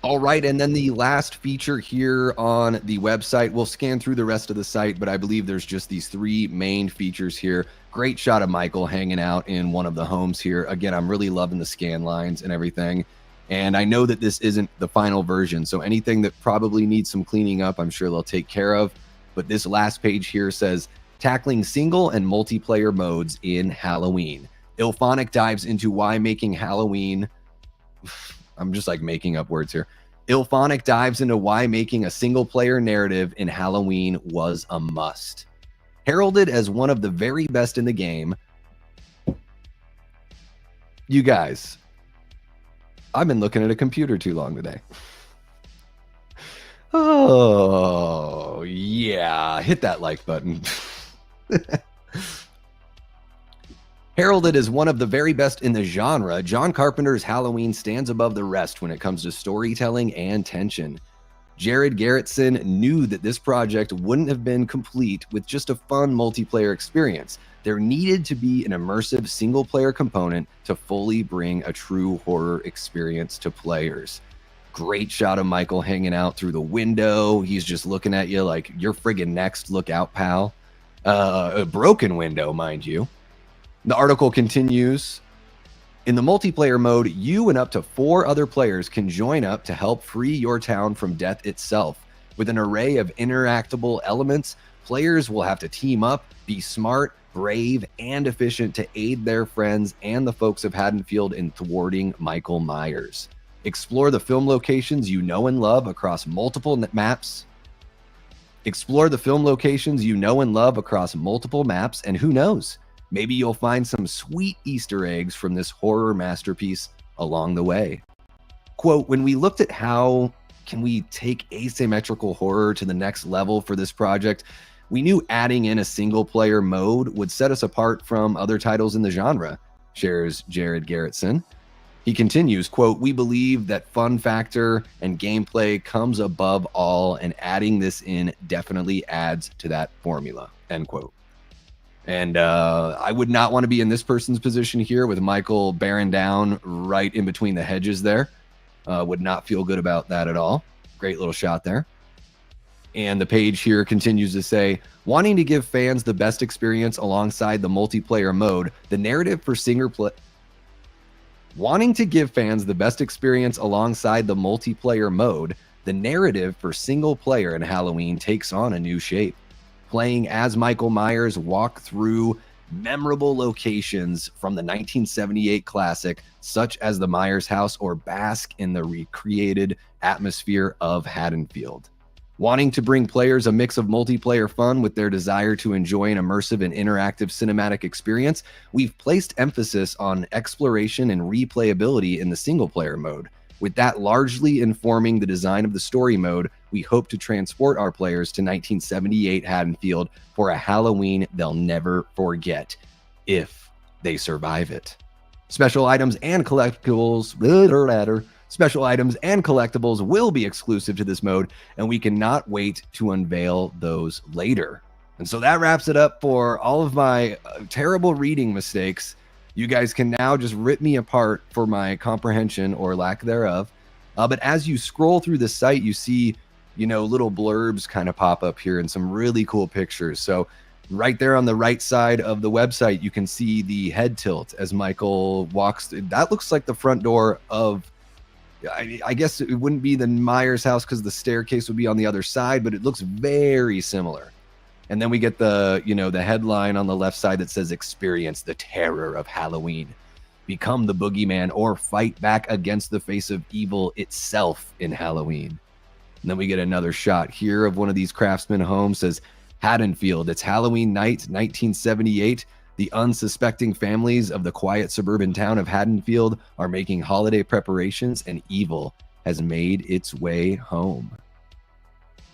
All right, and then the last feature here on the website, we'll scan through the rest of the site, but I believe there's just these three main features here. Great shot of Michael hanging out in one of the homes here. Again, I'm really loving the scan lines and everything. And I know that this isn't the final version, so anything that probably needs some cleaning up, I'm sure they'll take care of. But this last page here says, tackling single and multiplayer modes in Halloween. Illfonic dives into why making Halloween... I'm just like making up words here. Illfonic dives into why making a single-player narrative in Halloween was a must. Heralded as one of the very best in the game, you guys, I've been looking at a computer too long today. Oh, yeah. Hit that like button. Heralded as one of the very best in the genre, John Carpenter's Halloween stands above the rest when it comes to storytelling and tension. Jared Garrettson knew that this project wouldn't have been complete with just a fun multiplayer experience. There needed to be an immersive single-player component to fully bring a true horror experience to players. Great shot of Michael hanging out through the window. He's just looking at you like, you're friggin' next, look out, pal. A broken window, mind you. The article continues, in the multiplayer mode, you and up to 4 other players can join up to help free your town from death itself. With an array of interactable elements, players will have to team up, be smart, brave, and efficient to aid their friends and the folks of Haddonfield in thwarting Michael Myers. Explore the film locations you know and love across multiple maps. Explore the film locations you know and love across multiple maps, and who knows? Maybe you'll find some sweet Easter eggs from this horror masterpiece along the way. Quote, when we looked at how can we take asymmetrical horror to the next level for this project, we knew adding in a single-player mode would set us apart from other titles in the genre, shares Jared Garrettson. He continues, quote, we believe that fun factor and gameplay comes above all, and adding this in definitely adds to that formula, end quote. And I would not want to be in this person's position here with Michael bearing down right in between the hedges there. Would not feel good about that at all. Great little shot there. And the page here continues to say, wanting to give fans the best experience alongside the multiplayer mode, the narrative for Wanting to give fans the best experience alongside the multiplayer mode, the narrative for single player in Halloween takes on a new shape. Playing as Michael Myers, walk through memorable locations from the 1978 classic, such as the Myers house, or bask in the recreated atmosphere of Haddonfield. Wanting to bring players a mix of multiplayer fun with their desire to enjoy an immersive and interactive cinematic experience, we've placed emphasis on exploration and replayability in the single-player mode. With that largely informing the design of the story mode, we hope to transport our players to 1978 Haddonfield for a Halloween they'll never forget, if they survive it. Special items and collectibles will be exclusive to this mode, and we cannot wait to unveil those later. And so that wraps it up for all of my terrible reading mistakes. You guys can now just rip me apart for my comprehension or lack thereof. But as you scroll through the site, you see, little blurbs kind of pop up here and some really cool pictures. So right there on the right side of the website, you can see the head tilt as Michael walks. That looks like the front door of, I guess it wouldn't be the Myers house because the staircase would be on the other side, but it looks very similar. And then we get the headline on the left side that says, experience the terror of Halloween. Become the boogeyman or fight back against the face of evil itself in Halloween. And then we get another shot here of one of these craftsman homes. Says, Haddonfield, it's Halloween night, 1978. The unsuspecting families of the quiet suburban town of Haddonfield are making holiday preparations, and evil has made its way home.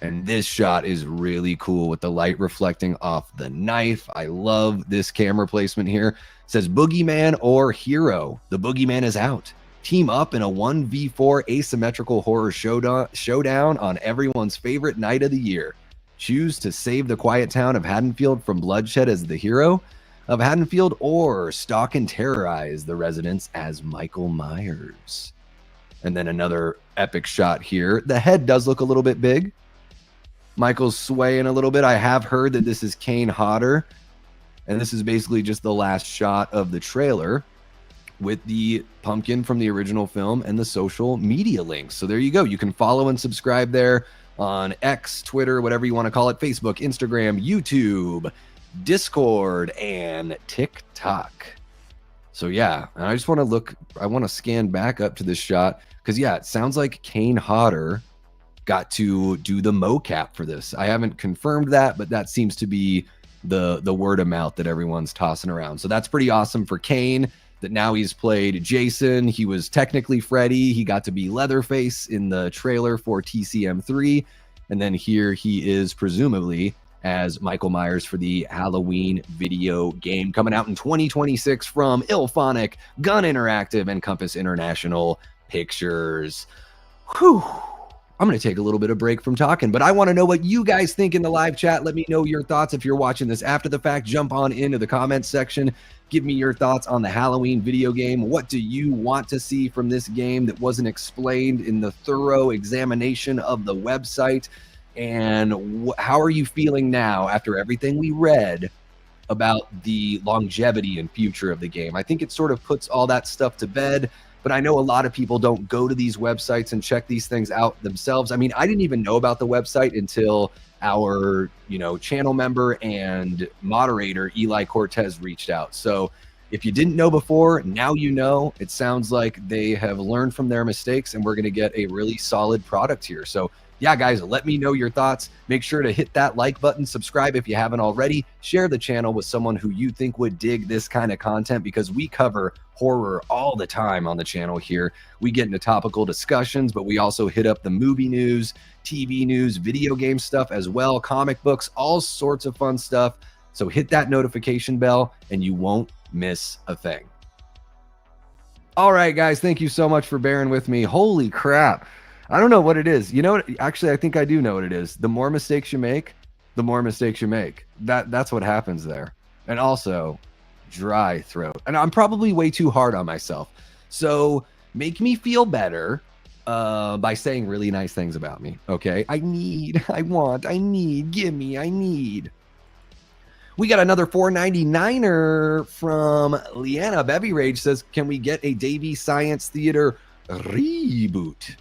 And this shot is really cool with the light reflecting off the knife. I love this camera placement here. It says boogeyman or hero. The boogeyman is out. Team up in a 1v4 asymmetrical horror showdown on everyone's favorite night of the year. Choose to save the quiet town of Haddonfield from bloodshed as the hero of Haddonfield, or stalk and terrorize the residents as Michael Myers. And then another epic shot here. The head does look a little bit big. Michael's swaying a little bit. I have heard that this is Kane Hodder, and this is basically just the last shot of the trailer with the pumpkin from the original film and the social media links. So there you go. You can follow and subscribe there on X, Twitter, whatever you want to call it, Facebook, Instagram, YouTube, Discord, and TikTok. So yeah, and I just want to scan back up to this shot because yeah, it sounds like Kane Hodder got to do the mocap for this. I haven't confirmed that, but that seems to be the word of mouth that everyone's tossing around. So that's pretty awesome for Kane, that now he's played Jason. He was technically Freddy. He got to be Leatherface in the trailer for TCM3. And then here he is presumably as Michael Myers for the Halloween video game coming out in 2026 from Illfonic, Gun Interactive, and Compass International Pictures. Whew. I'm going to take a little bit of break from talking, but I want to know what you guys think in the live chat. Let me know your thoughts. If you're watching this after the fact, jump on into the comments section. Give me your thoughts on the Halloween video game. What do you want to see from this game that wasn't explained in the thorough examination of the website? And how are you feeling now after everything we read about the longevity and future of the game? I think it sort of puts all that stuff to bed. But I know a lot of people don't go to these websites and check these things out themselves. I mean, I didn't even know about the website until our, channel member and moderator, Eli Cortez, reached out. So if you didn't know before, now you know. It sounds like they have learned from their mistakes, and we're going to get a really solid product here. So yeah, guys, let me know your thoughts. Make sure to hit that like button, subscribe if you haven't already, share the channel with someone who you think would dig this kind of content, because we cover horror all the time on the channel here. We get into topical discussions, but we also hit up the movie news, TV news, video game stuff as well, comic books, all sorts of fun stuff. So hit that notification bell and you won't miss a thing. All right, guys, thank you so much for bearing with me. Holy crap. I don't know what it is. You know what? Actually, I think I do know what it is. The more mistakes you make, the more mistakes you make. That's what happens there. And also, dry throat. And I'm probably way too hard on myself. So make me feel better by saying really nice things about me. Okay. I need. Give me, I need. We got another $4.99 from Leanna. Bevy Rage says, can we get a Davy Science Theater reboot?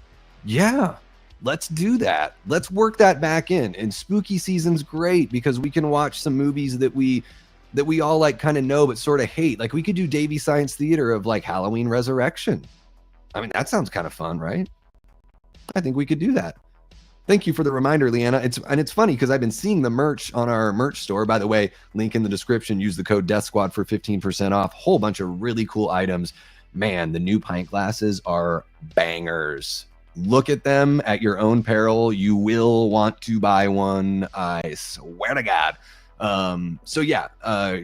Yeah, let's do that. Let's work that back in. And spooky season's great because we can watch some movies that we all like kind of know but sort of hate. Like we could do Davy Science Theater of like Halloween Resurrection. I mean, that sounds kind of fun, right? I think we could do that. Thank you for the reminder, Leanna. It's funny because I've been seeing the merch on our merch store. By the way, link in the description. Use the code Death Squad for 15% off. Whole bunch of really cool items. Man, the new pint glasses are bangers. Look at them at your own peril. You will want to buy one. I swear to God. So yeah,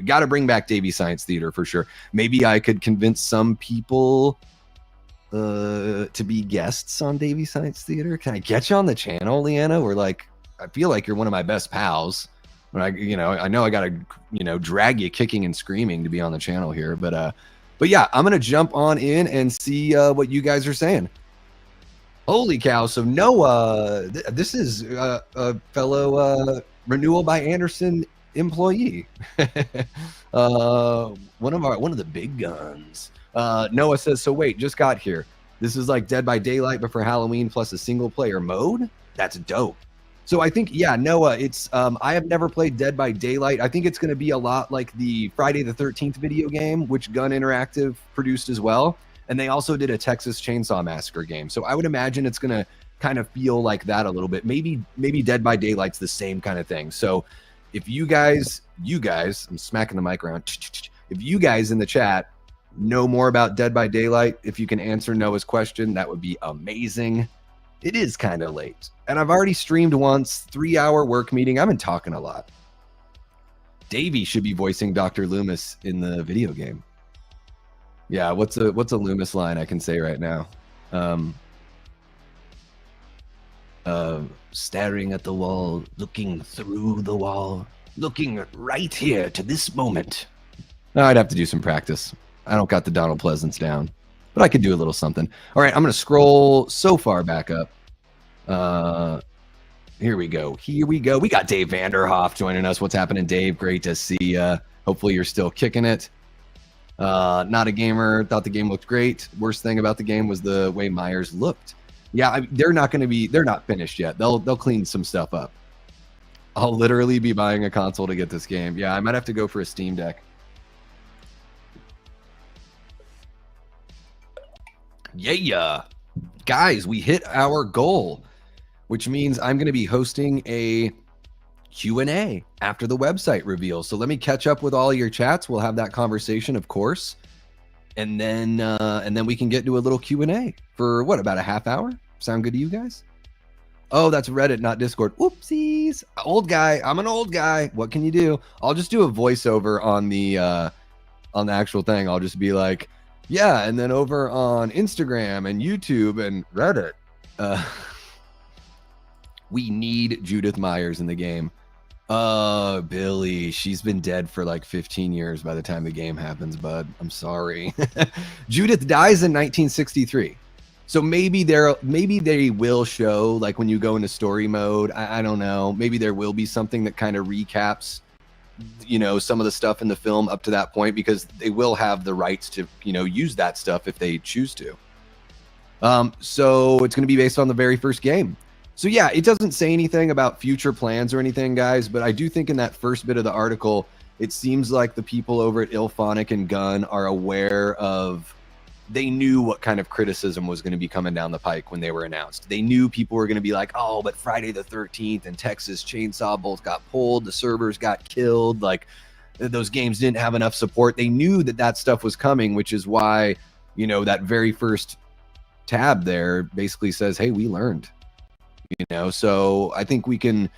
got to bring back Davy Science Theater for sure. Maybe I could convince some people to be guests on Davy Science Theater. Can I get you on the channel, Leanna? We're like, I feel like you're one of my best pals. But I know I gotta, drag you kicking and screaming to be on the channel here. But yeah, I'm gonna jump on in and see what you guys are saying. Holy cow! So Noah, this is a fellow Renewal by Anderson employee. One of the big guns. Noah says, so wait, just got here. This is like Dead by Daylight, but for Halloween plus a single player mode? That's dope. So I think, yeah, Noah, it's, I have never played Dead by Daylight. I think it's going to be a lot like the Friday the 13th video game, which Gun Interactive produced as well. And they also did a Texas Chainsaw Massacre game. So I would imagine it's going to kind of feel like that a little bit. Maybe Dead by Daylight's the same kind of thing. So if you guys, I'm smacking the mic around. If you guys in the chat know more about Dead by Daylight, if you can answer Noah's question, that would be amazing. It is kind of late, and I've already streamed once, 3-hour work meeting. I've been talking a lot. Davey should be voicing Dr. Loomis in the video game. Yeah, what's a Loomis line I can say right now? Staring at the wall, looking through the wall, looking right here to this moment. No, I'd have to do some practice. I don't got the Donald Pleasance down, but I could do a little something. All right, I'm going to scroll so far back up. Here we go. We got Dave Vanderhoff joining us. What's happening, Dave? Great to see you. Hopefully you're still kicking it. Not a gamer. Thought the game looked great. Worst thing about the game was the way Myers looked. Yeah, they're not finished yet. They'll clean some stuff up. I'll literally be buying a console to get this game. Yeah, I might have to go for a Steam Deck. Yeah, guys, we hit our goal, which means I'm going to be hosting a Q&A after the website reveal. So let me catch up with all your chats. We'll have that conversation, of course, and then we can get to a little Q&A for what, about a half hour? Sound good to you guys? Oh, that's Reddit, not Discord. Oopsies. Old guy. I'm an old guy. What can you do? I'll just do a voiceover on the actual thing. I'll just be like, yeah, and then over on Instagram and YouTube and Reddit, we need Judith Myers in the game. Billy, she's been dead for like 15 years by the time the game happens, bud. I'm sorry. Judith dies in 1963. So maybe they will show, like when you go into story mode, I don't know, maybe there will be something that kind of recaps, some of the stuff in the film up to that point, because they will have the rights to, use that stuff if they choose to. So it's going to be based on the very first game. So yeah, it doesn't say anything about future plans or anything, guys, but I do think in that first bit of the article, it seems like the people over at Illfonic and Gun are aware of, they knew what kind of criticism was going to be coming down the pike when they were announced. They knew people were going to be like, oh, but Friday the 13th and Texas Chainsaw both got pulled. The servers got killed. Like, those games didn't have enough support. They knew that stuff was coming, which is why, that very first tab there basically says, hey, we learned, so I think we can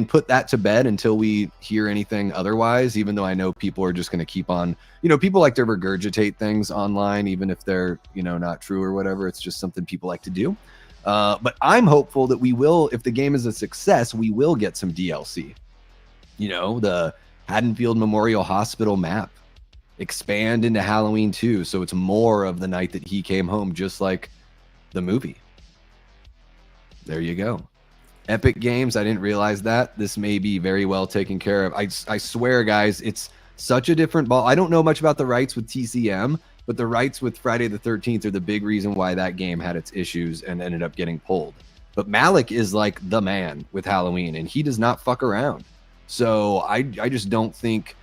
put that to bed until we hear anything otherwise, even though I know people are just going to keep on, people like to regurgitate things online, even if they're, not true or whatever. It's just something people like to do. But I'm hopeful that we will, if the game is a success, we will get some DLC. The Haddonfield Memorial Hospital map expand into Halloween 2. So it's more of the night that he came home, just like the movie. There you go. Epic Games, I didn't realize that. This may be very well taken care of. I swear, guys, it's such a different ball. I don't know much about the rights with TCM, but the rights with Friday the 13th are the big reason why that game had its issues and ended up getting pulled. But Malik is like the man with Halloween, and he does not fuck around. So I just don't think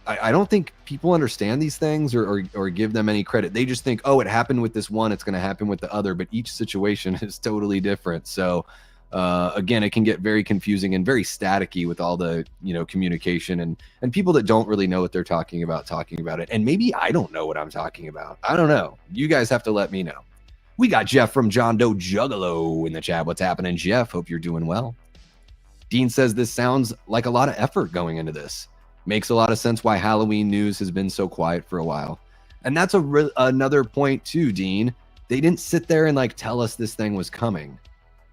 I don't think people understand these things or give them any credit. They just think, oh, it happened with this one, it's going to happen with the other. But each situation is totally different. So again, it can get very confusing and very staticky with all the communication and people that don't really know what they're talking about it. And maybe I don't know what I'm talking about. I don't know. You guys have to let me know. We got Jeff from John Doe Juggalo in the chat. What's happening, Jeff? Hope you're doing well. Dean says this sounds like a lot of effort going into this. Makes a lot of sense why Halloween news has been so quiet for a while. And that's another point too, Dean. They didn't sit there and like tell us this thing was coming.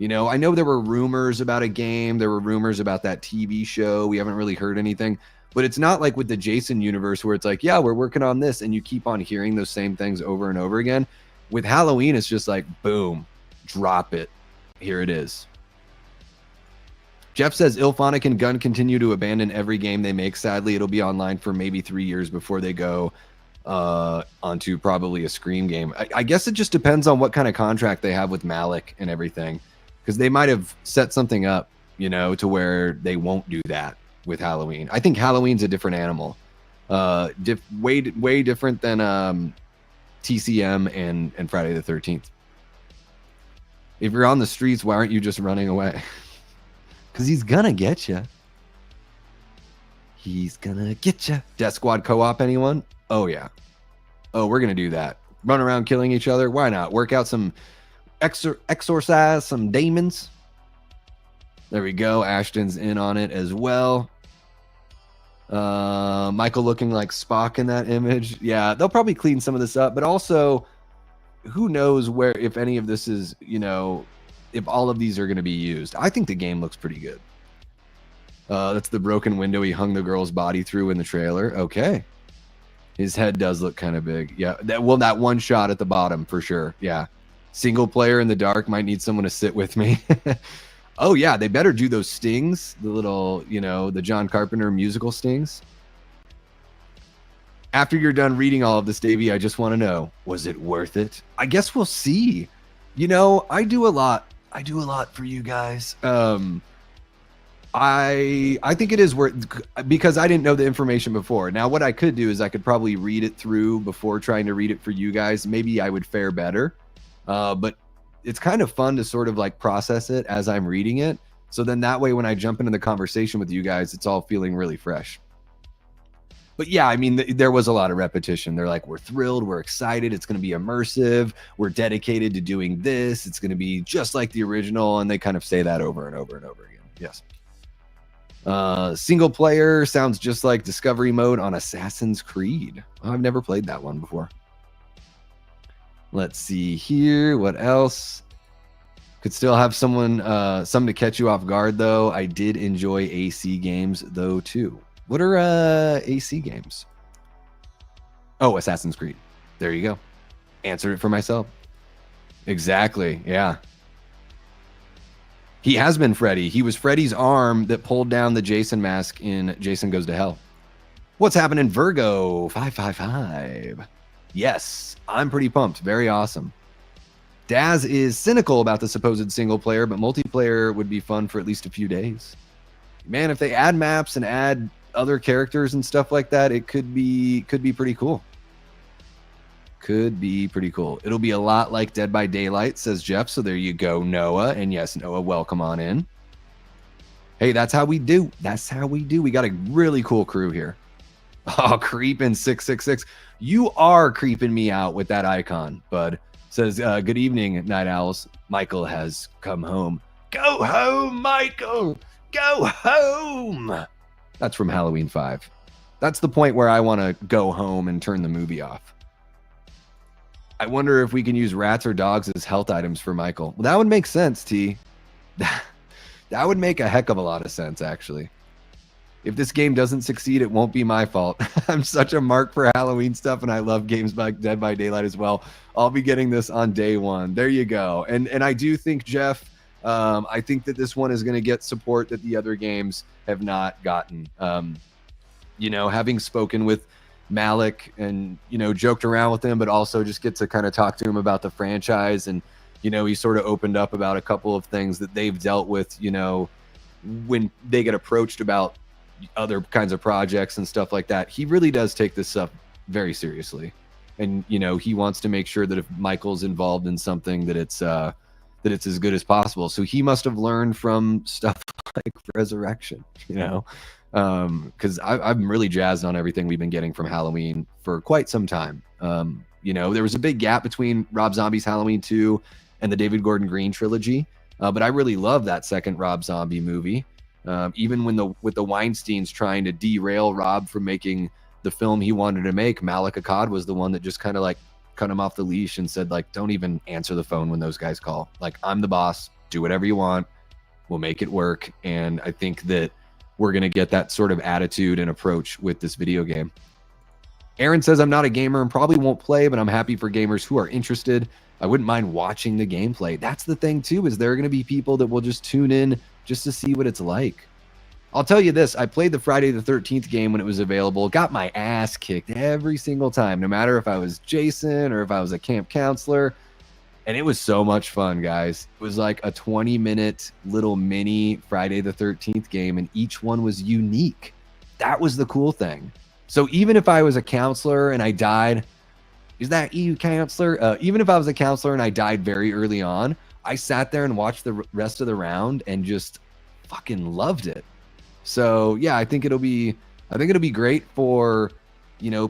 I know there were rumors about a game. There were rumors about that TV show. We haven't really heard anything. But it's not like with the Jason universe where it's like, yeah, we're working on this. And you keep on hearing those same things over and over again. With Halloween, it's just like, boom, drop it. Here it is. Jeff says Illfonic and Gun continue to abandon every game they make. Sadly, it'll be online for maybe 3 years before they go onto probably a Scream game. I guess it just depends on what kind of contract they have with Malik and everything, because they might have set something up, to where they won't do that with Halloween. I think Halloween's a different animal, way different than TCM and Friday the 13th. If you're on the streets, why aren't you just running away? Because he's gonna get you. He's gonna get you. Death Squad co-op, anyone? Oh, yeah. Oh, we're gonna do that. Run around killing each other. Why not? Work out some exorcise some demons. There we go. Ashton's in on it as well. Michael looking like Spock in that image. Yeah, they'll probably clean some of this up, but also who knows where, if any of this is, if all of these are going to be used. I think the game looks pretty good. That's the broken window he hung the girl's body through in the trailer. Okay. His head does look kind of big. Yeah. That one shot at the bottom for sure. Yeah. Single player in the dark, might need someone to sit with me. Oh yeah. They better do those stings. The little, the John Carpenter musical stings. After you're done reading all of this, Davey, I just want to know, was it worth it? I guess we'll see. I do a lot for you guys. I think it is worth, because I didn't know the information before. Now, what I could do is I could probably read it through before trying to read it for you guys. Maybe I would fare better. But it's kind of fun to sort of like process it as I'm reading it. So then that way, when I jump into the conversation with you guys, it's all feeling really fresh. But yeah, I mean, there was a lot of repetition. They're like, we're thrilled, we're excited, it's going to be immersive, we're dedicated to doing this, it's going to be just like the original, and they kind of say that over and over and over again. Yes. Single player sounds just like discovery mode on Assassin's Creed. I've never played that one before. Let's see here. What else? Could still have something to catch you off guard, though. I did enjoy AC games, though, too. What are AC games? Oh, Assassin's Creed. There you go. Answered it for myself. Exactly. Yeah. He has been Freddy. He was Freddy's arm that pulled down the Jason mask in Jason Goes to Hell. What's happening, Virgo? 555. Yes, I'm pretty pumped. Very awesome. Daz is cynical about the supposed single player, but multiplayer would be fun for at least a few days. Man, if they add maps and add other characters and stuff like that, it could be pretty cool. Could be pretty cool. It'll be a lot like Dead by Daylight, says Jeff. So there you go, Noah. And yes, Noah, welcome on in. Hey, that's how we do. That's how we do. We got a really cool crew here. Oh, creeping 666. You are creeping me out with that icon, bud. Says, good evening, Night Owls. Michael has come home. Go home, Michael. Go home. That's from Halloween 5. That's the point where I want to go home and turn the movie off. I wonder if we can use rats or dogs as health items for Michael. Well, that would make sense, T. That would make a heck of a lot of sense, actually. If this game doesn't succeed, it won't be my fault. I'm such a mark for Halloween stuff, and I love games like Dead by Daylight as well. I'll be getting this on day one. There you go. And I do think, Jeff, I think that this one is going to get support that the other games have not gotten. Having spoken with Malik and, joked around with him, but also just get to kind of talk to him about the franchise. And, he sort of opened up about a couple of things that they've dealt with, when they get approached about other kinds of projects and stuff like that. He really does take this stuff very seriously. And, he wants to make sure that if Michael's involved in something that it's as good as possible. So he must have learned from stuff like Resurrection, because I'm really jazzed on everything we've been getting from Halloween for quite some time. There was a big gap between Rob Zombie's Halloween 2 and the David Gordon Green trilogy, but I really love that second Rob Zombie movie. Even with the Weinsteins trying to derail Rob from making the film he wanted to make, Malik Akkad was the one that just kind of like cut him off the leash and said, like, don't even answer the phone when those guys call. Like, I'm the boss. Do whatever you want. We'll make it work. And I think that we're going to get that sort of attitude and approach with this video game. Aaron says, I'm not a gamer and probably won't play, but I'm happy for gamers who are interested. I wouldn't mind watching the gameplay. That's the thing, too, is there are going to be people that will just tune in just to see what it's like. I'll tell you this. I played the Friday the 13th game when it was available. Got my ass kicked every single time, no matter if I was Jason or if I was a camp counselor. And it was so much fun, guys. It was like a 20-minute little mini Friday the 13th game, and each one was unique. That was the cool thing. So even if I was a counselor and I died, is that you, counselor? Even if I was a counselor and I died very early on, I sat there and watched the rest of the round and just fucking loved it. So yeah, I think it'll be great for,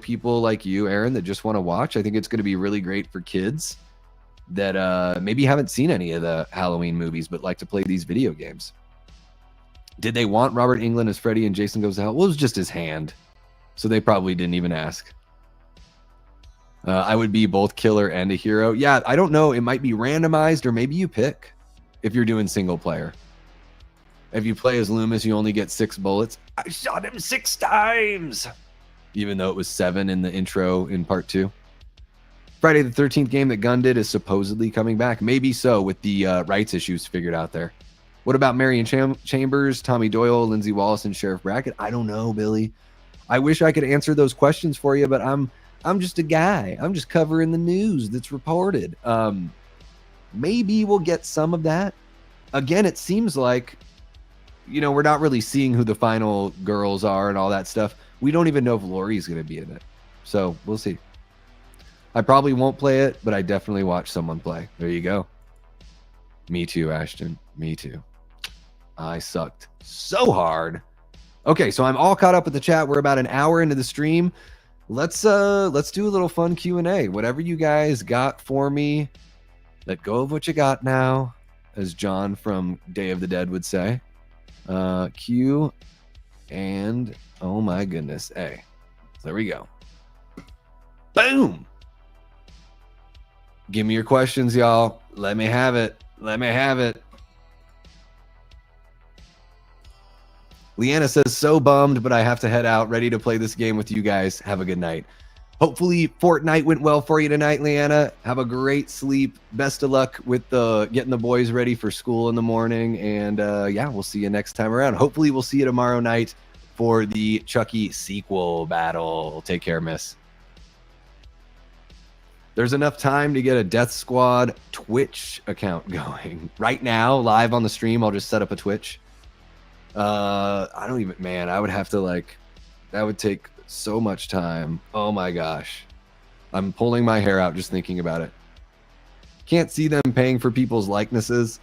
people like you, Aaron, that just want to watch. I think it's going to be really great for kids that maybe haven't seen any of the Halloween movies but like to play these video games. Did they want Robert Englund as Freddy and Jason Goes to Hell? Well, it was just his hand, so they probably didn't even ask. I would be both killer and a hero. Yeah, I don't know. It might be randomized, or maybe you pick if you're doing single player. If you play as Loomis, you only get 6 bullets. I shot him 6 times, even though it was 7 in the intro in part 2. Friday the 13th game that Gunn did is supposedly coming back. Maybe so, with the rights issues figured out there. What about Marion Chambers, Tommy Doyle, Lindsay Wallace, and Sheriff Brackett? I don't know, Billy. I wish I could answer those questions for you, but I'm just a guy. I'm just covering the news that's reported. Maybe we'll get some of that. Again, it seems like, we're not really seeing who the final girls are and all that stuff. We don't even know if Lori's going to be in it. So we'll see. I probably won't play it, but I definitely watch someone play. There you go. Me too, Ashton. Me too. I sucked so hard. Okay, so I'm all caught up with the chat. We're about an hour into the stream. Let's do a little fun Q&A. Whatever you guys got for me, let go of what you got now, as John from Day of the Dead would say. Q and oh my goodness, A. There we go. Boom. Give me your questions, y'all. Let me have it. Let me have it. Leanna says, so bummed, but I have to head out. Ready to play this game with you guys. Have a good night. Hopefully Fortnite went well for you tonight, Leanna. Have a great sleep. Best of luck with getting the boys ready for school in the morning. And yeah, we'll see you next time around. Hopefully we'll see you tomorrow night for the Chucky sequel battle. Take care, miss. There's enough time to get a Death Squad Twitch account going. Right now, live on the stream, I'll just set up a Twitch. I don't even, man, I would have to that would take so much time. Oh my gosh. I'm pulling my hair out just thinking about it. Can't see them paying for people's likenesses.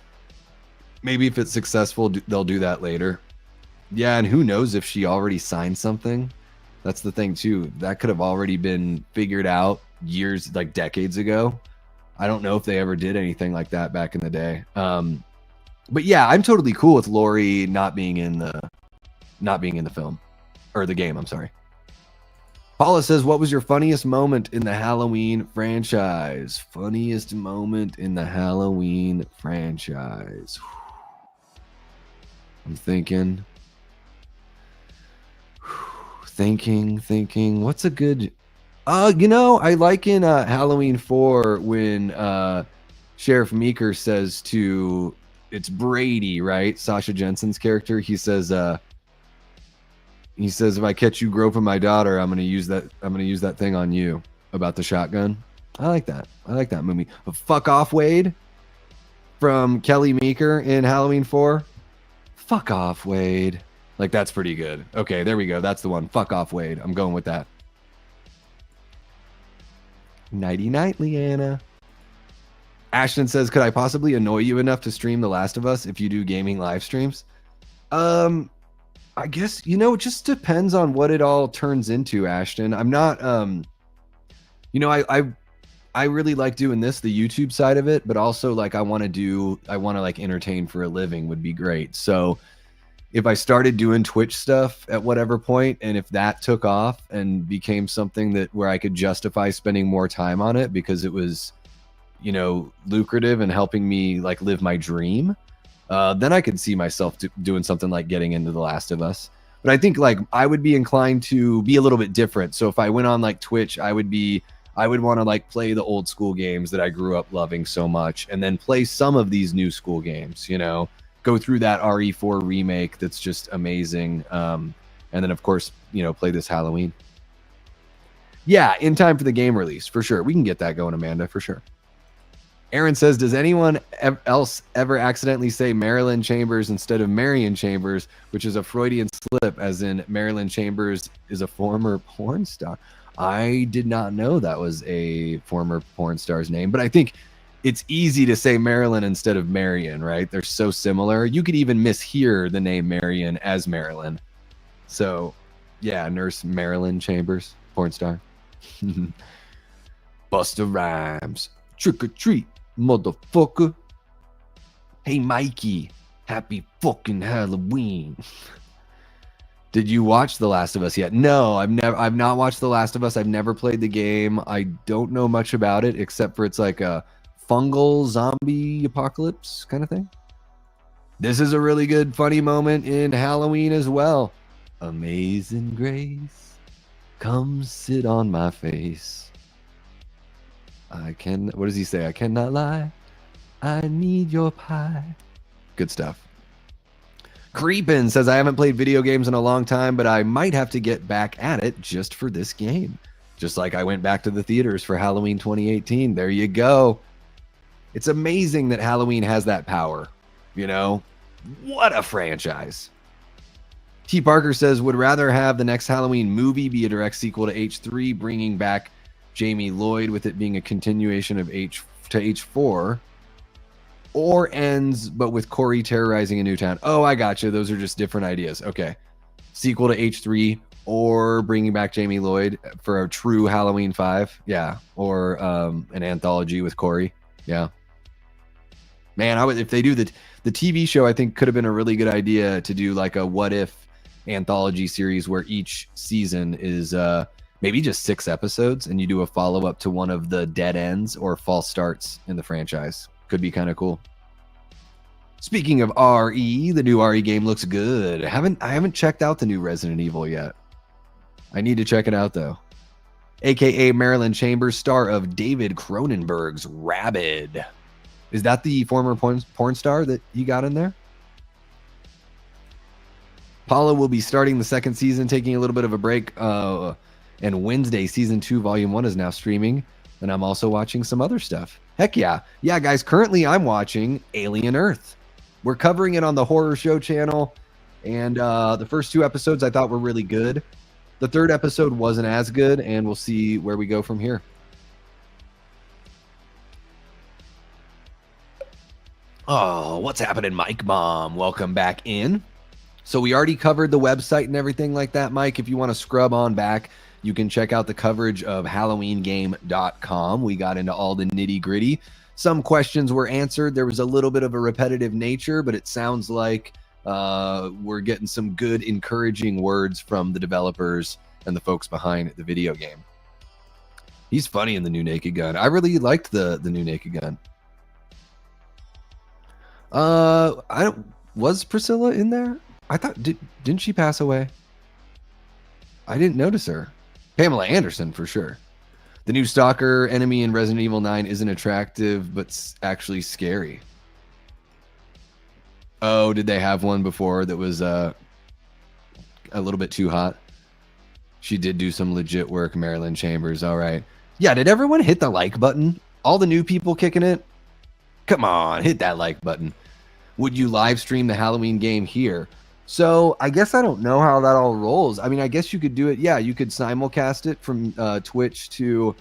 Maybe if it's successful, they'll do that later. Yeah, and who knows if she already signed something. That's the thing too. That could have already been figured out years, decades ago. I don't know if they ever did anything like that back in the day. But yeah, I'm totally cool with Lori not being in the film or the game. I'm sorry. Paula says, what was your funniest moment in the Halloween franchise? Funniest moment in the Halloween franchise. I'm thinking. What's a good... I like in Halloween 4 when Sheriff Meeker says to it's Brady, right? Sasha Jensen's character. He says, if I catch you groping my daughter, I'm gonna use that thing on you about the shotgun. I like that. I like that movie. Fuck Off Wade from Kelly Meeker in Halloween 4. Fuck Off Wade. Like, that's pretty good. Okay, there we go. That's the one. Fuck Off Wade. I'm going with that. Nighty night, Leanna. Ashton says, could I possibly annoy you enough to stream The Last of Us if you do gaming live streams? I guess, it just depends on what it all turns into, Ashton. I'm not, I really like doing this, the YouTube side of it, but also like I want to like entertain for a living would be great. So if I started doing Twitch stuff at whatever point, and if that took off and became something that where I could justify spending more time on it because it was, lucrative and helping me like live my dream, then I could see myself doing something like getting into The Last of Us. But I think like I would be inclined to be a little bit different. So if I went on like Twitch, I would want to like play the old school games that I grew up loving so much, and then play some of these new school games, go through that RE4 remake that's just amazing. And then of course, play this Halloween. Yeah, in time for the game release, for sure. We can get that going, Amanda, for sure. Aaron says, does anyone else ever accidentally say Marilyn Chambers instead of Marion Chambers, which is a Freudian slip, as in Marilyn Chambers is a former porn star? I did not know that was a former porn star's name, but I think it's easy to say Marilyn instead of Marion, right? They're so similar. You could even mishear the name Marion as Marilyn. So, yeah, Nurse Marilyn Chambers, porn star. Busta Rhymes. Trick or treat, motherfucker. Hey, Mikey. Happy fucking Halloween. Did you watch The Last of Us yet? No, I've not watched The Last of Us. I've never played the game. I don't know much about it except for it's like a fungal zombie apocalypse kind of thing. This is a really good funny moment in Halloween as well. Amazing Grace, come sit on my face. What does he say? I cannot lie. I need your pie. Good stuff. Creepin says, I haven't played video games in a long time, but I might have to get back at it just for this game. Just like I went back to the theaters for Halloween 2018. There you go. It's amazing that Halloween has that power. What a franchise. T. Parker says, would rather have the next Halloween movie be a direct sequel to H3, bringing back Jamie Lloyd with it being a continuation of H4, or ends but with Corey terrorizing a new town. Oh, I gotcha. Those are just different ideas. Okay. Sequel to H3 or bringing back Jamie Lloyd for a true Halloween 5. Yeah. Or an anthology with Corey. Yeah. Man, if they do the TV show, I think could have been a really good idea to do like a what if anthology series where each season is maybe just 6 episodes and you do a follow-up to one of the dead ends or false starts in the franchise. Could be kind of cool. Speaking of RE, the new RE game looks good. I haven't checked out the new Resident Evil yet. I need to check it out though. AKA Marilyn Chambers, star of David Cronenberg's Rabid. Is that the former porn star that he got in there? Paula will be starting the 2nd season, taking a little bit of a break. And Wednesday, season 2, volume 1 is now streaming. And I'm also watching some other stuff. Heck yeah. Yeah, guys, currently I'm watching Alien Earth. We're covering it on the Horror Show channel. And the first 2 episodes I thought were really good. The 3rd episode wasn't as good, and we'll see where we go from here. Oh, what's happening, Mike Mom? Welcome back in. So we already covered the website and everything like that, Mike. If you want to scrub on back, you can check out the coverage of HalloweenGame.com. We got into all the nitty gritty. Some questions were answered. There was a little bit of a repetitive nature, but it sounds like we're getting some good, encouraging words from the developers and the folks behind the video game. He's funny in the new Naked Gun. I really liked the new Naked Gun. Was Priscilla in there? I thought, didn't she pass away? I didn't notice her. Pamela Anderson, for sure. The new stalker enemy in Resident Evil 9 isn't attractive, but actually scary. Oh, did they have one before that was a little bit too hot? She did do some legit work, Marilyn Chambers. All right. Yeah, did everyone hit the like button? All the new people kicking it? Come on, hit that like button. Would you live stream the Halloween game here? So I guess I don't know how that all rolls. I mean, I guess you could do it. Yeah, you could simulcast it from Twitch to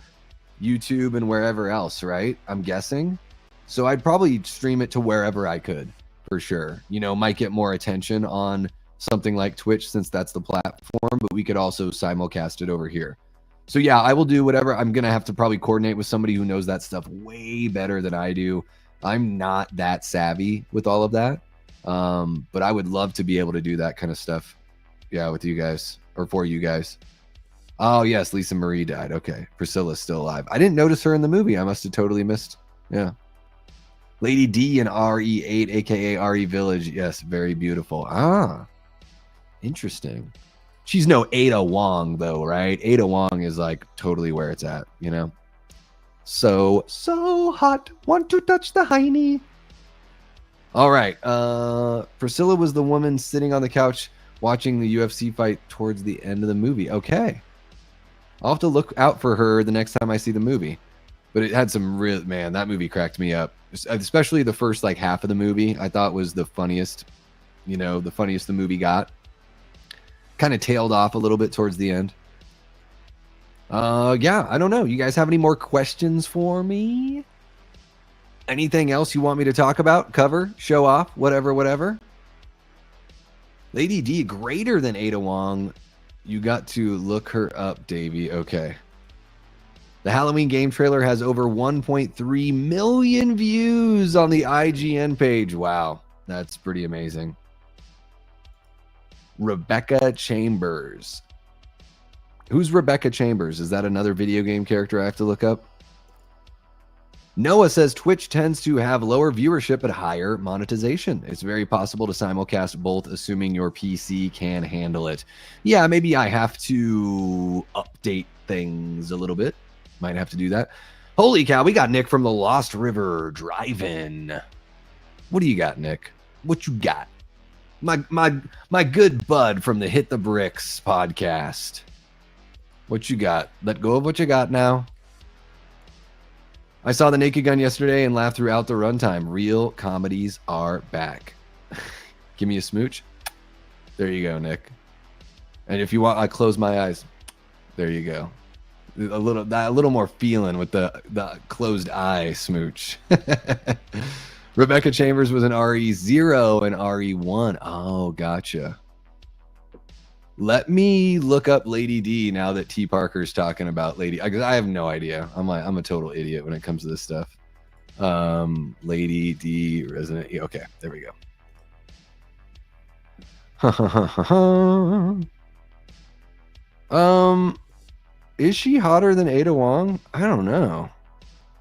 YouTube and wherever else, right? I'm guessing. So I'd probably stream it to wherever I could, for sure. You know, might get more attention on something like Twitch since that's the platform, but we could also simulcast it over here. So yeah, I will do whatever. I'm going to have to probably coordinate with somebody who knows that stuff way better than I do. I'm not that savvy with all of that. But I would love to be able to do that kind of stuff. Yeah, with you guys or for you guys. Oh, yes, Lisa Marie died. Okay, Priscilla's still alive. I didn't notice her in the movie. I must have totally missed. Yeah. Lady D in RE8, aka RE Village. Yes, very beautiful. Ah, interesting. She's no Ada Wong, though, right? Ada Wong is like totally where it's at, you know? So hot. Want to touch the hiney. All right. Priscilla was the woman sitting on the couch watching the UFC fight towards the end of the movie. Okay. I'll have to look out for her the next time I see the movie. But it had some real, man, that movie cracked me up. Especially the first like half of the movie, I thought was the funniest, you know, the funniest the movie got. Kind of tailed off a little bit towards the end. Yeah, I don't know. You guys have any more questions for me? Anything else you want me to talk about, cover, show off, whatever? Lady D, greater than Ada Wong. You got to look her up, Davey. Okay. The Halloween game trailer has over 1.3 million views on the IGN page. Wow, that's pretty amazing. Rebecca Chambers. Who's Rebecca Chambers? Is that another video game character I have to look up? Noah says Twitch tends to have lower viewership but higher monetization. It's very possible to simulcast both, assuming your PC can handle it. Yeah, maybe I have to update things a little bit. Might have to do that. Holy cow, we got Nick from the Lost River Drive-In. What do you got, Nick? What you got? My good bud from the Hit the Bricks podcast. What you got? Let go of what you got now. I saw The Naked Gun yesterday and laughed throughout the runtime. Real comedies are back. Give me a smooch. There you go, Nick. And if you want, I close my eyes. There you go. A little more feeling with the closed eye smooch. Rebecca Chambers was an RE0 and RE1. Oh, gotcha. Let me look up Lady D now that T Parker's talking about Lady. Because I have no idea. I'm a total idiot when it comes to this stuff. Lady D Resident. Okay, there we go. Is she hotter than Ada Wong? I don't know.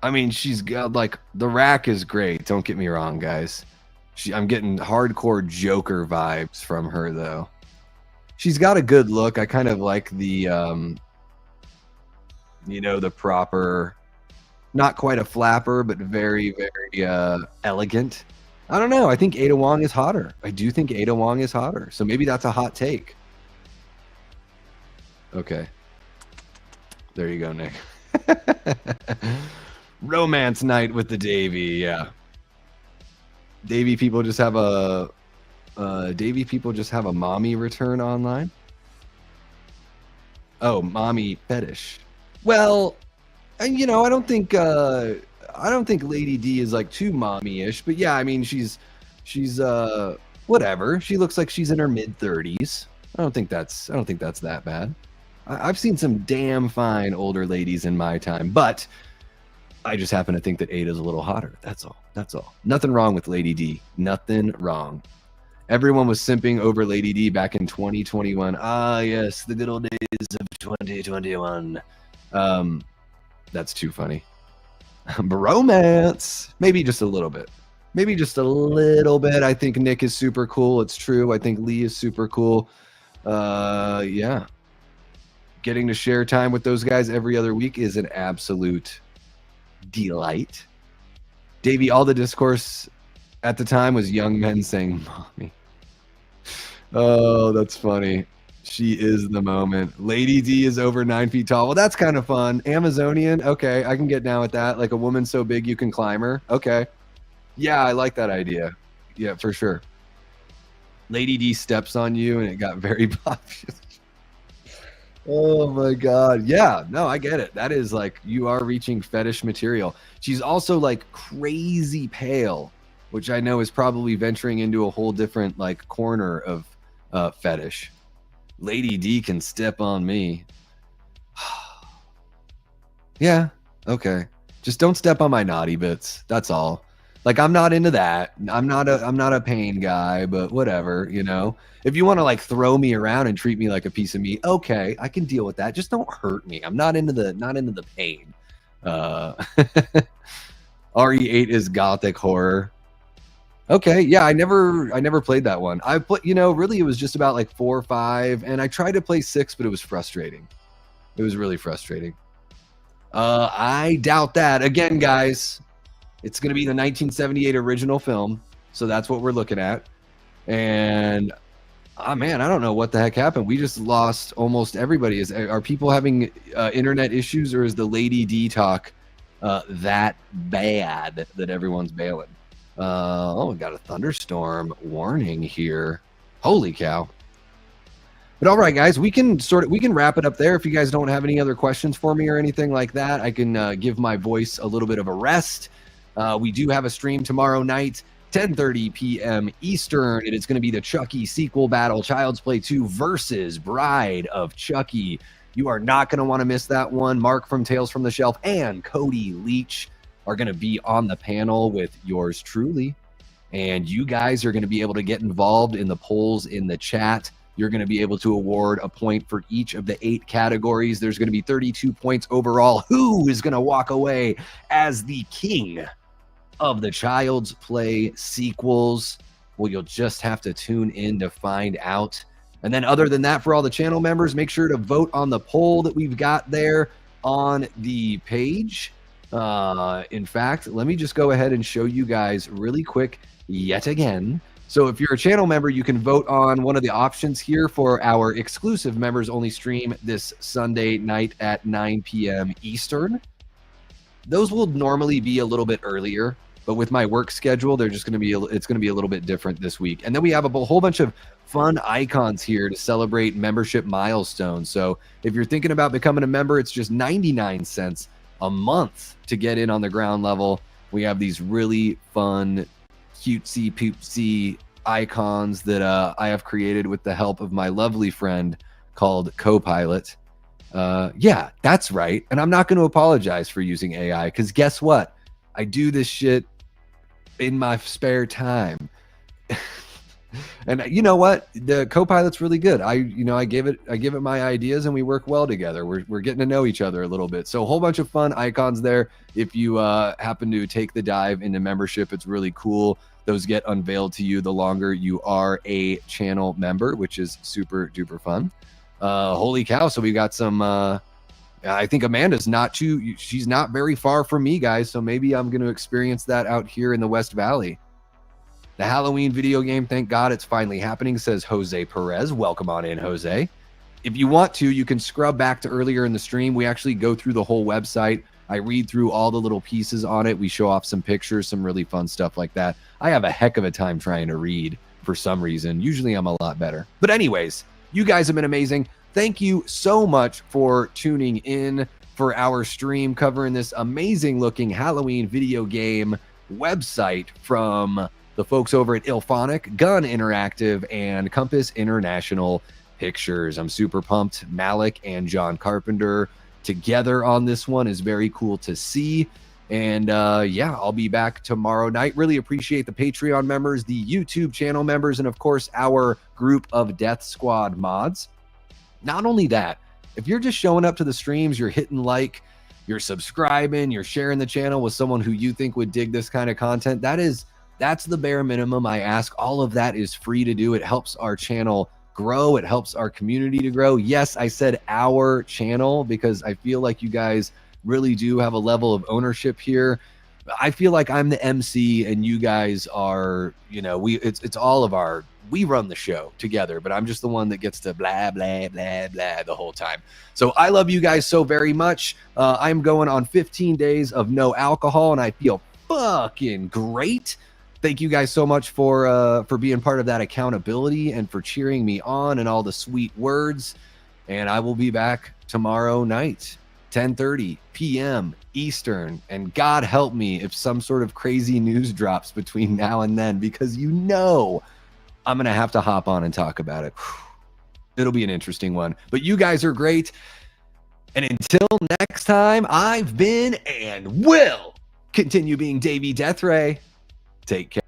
I mean, she's got like the rack is great. Don't get me wrong, guys. I'm getting hardcore Joker vibes from her though. She's got a good look. I kind of like the, you know, the proper, not quite a flapper, but very, very elegant. I don't know. I think Ada Wong is hotter. I do think Ada Wong is hotter. So maybe that's a hot take. Okay. There you go, Nick. Romance night with the Davy, yeah. Davy people just have a mommy return online. Oh, mommy fetish. Well, and you know, I don't think Lady D is like too mommy-ish, but yeah, I mean she's whatever. She looks like she's in her mid-30s. I don't think that's that bad. I've seen some damn fine older ladies in my time, but I just happen to think that Ada's a little hotter. That's all. Nothing wrong with Lady D. Nothing wrong. Everyone was simping over Lady D back in 2021. Ah, yes, the good old days of 2021. That's too funny. Bromance. Maybe just a little bit. I think Nick is super cool. It's true. I think Lee is super cool. Yeah. Getting to share time with those guys every other week is an absolute delight. Davey, all the discourse at the time was young men saying mommy. Oh, that's funny. She is the moment. Lady D is over 9 feet tall. Well, that's kind of fun. Amazonian. Okay, I can get down with that. Like a woman so big you can climb her. Okay. Yeah, I like that idea. Yeah, for sure. Lady D steps on you and it got very popular. Oh my God. Yeah, no, I get it. That is like, you are reaching fetish material. She's also like crazy pale, which I know is probably venturing into a whole different like corner of fetish. Lady D can step on me. Yeah, okay. Just don't step on my naughty bits. That's all. Like, I'm not into that. I'm not a pain guy, but whatever, you know. If you want to like throw me around and treat me like a piece of meat, okay, I can deal with that. Just don't hurt me. I'm not into the pain. RE8 is gothic horror. Okay, yeah, I never played that one. I put, you know, really it was just about like 4 or 5, and I tried to play 6, but it was frustrating. It was really frustrating. I doubt that. Again, guys, it's going to be the 1978 original film, so that's what we're looking at. And man, I don't know what the heck happened. We just lost almost everybody. Are people having internet issues, or is the Lady D talk that bad that everyone's bailing? Oh, we got a thunderstorm warning here. Holy cow. But all right, guys, we can wrap it up there. If you guys don't have any other questions for me or anything like that, I can give my voice a little bit of a rest. We do have a stream tomorrow night, 10:30 p.m. Eastern. It is going to be the Chucky sequel battle, Child's Play 2 versus Bride of Chucky. You are not going to want to miss that one. Mark from Tales from the Shelf and Cody Leach are going to be on the panel with yours truly. And you guys are going to be able to get involved in the polls in the chat. You're going to be able to award a point for each of the 8 categories. There's going to be 32 points overall. Who is going to walk away as the king of the Child's Play sequels? Well, you'll just have to tune in to find out. And then other than that, for all the channel members, make sure to vote on the poll that we've got there on the page. In fact, let me just go ahead and show you guys really quick yet again. So if you're a channel member, you can vote on one of the options here for our exclusive members only stream this Sunday night at 9 p.m. Eastern. Those will normally be a little bit earlier, but with my work schedule, they're just going to be, it's going to be a little bit different this week. And then we have a whole bunch of fun icons here to celebrate membership milestones. So if you're thinking about becoming a member, it's just 99 cents a month to get in on the ground level. We have these really fun, cutesy poopsy icons that I have created with the help of my lovely friend called Copilot. Yeah, that's right. And I'm not going to apologize for using AI, because guess what? I do this shit in my spare time. And you know what? The Copilot's really good. I give it my ideas and we work well together. We're getting to know each other a little bit. So a whole bunch of fun icons there. If you happen to take the dive into membership, it's really cool. Those get unveiled to you the longer you are a channel member, which is super duper fun. Holy cow. So we got some, I think Amanda's she's not very far from me, guys. So maybe I'm going to experience that out here in the West Valley. The Halloween video game, thank God it's finally happening, says Jose Perez. Welcome on in, Jose. If you want to, you can scrub back to earlier in the stream. We actually go through the whole website. I read through all the little pieces on it. We show off some pictures, some really fun stuff like that. I have a heck of a time trying to read for some reason. Usually I'm a lot better. But anyways, you guys have been amazing. Thank you so much for tuning in for our stream covering this amazing looking Halloween video game website from the folks over at Illfonic, Gun Interactive, and Compass International Pictures. I'm super pumped. Malik and John Carpenter together on this one is very cool to see. And yeah, I'll be back tomorrow night. Really appreciate the Patreon members, the YouTube channel members, and of course, our group of Death Squad mods. Not only that, if you're just showing up to the streams, you're hitting like, you're subscribing, you're sharing the channel with someone who you think would dig this kind of content, that's the bare minimum I ask. All of that is free to do. It helps our channel grow. It helps our community to grow. Yes, I said our channel because I feel like you guys really do have a level of ownership here. I feel like I'm the MC and you guys are, you know, it's all of our, we run the show together, but I'm just the one that gets to blah, blah, blah, blah the whole time. So I love you guys so very much. I'm going on 15 days of no alcohol and I feel fucking great. Thank you guys so much for being part of that accountability and for cheering me on and all the sweet words. And I will be back tomorrow night, 10:30 p.m. Eastern. And God help me if some sort of crazy news drops between now and then, because you know I'm going to have to hop on and talk about it. It'll be an interesting one. But you guys are great. And until next time, I've been and will continue being Davey Deathray. Take care.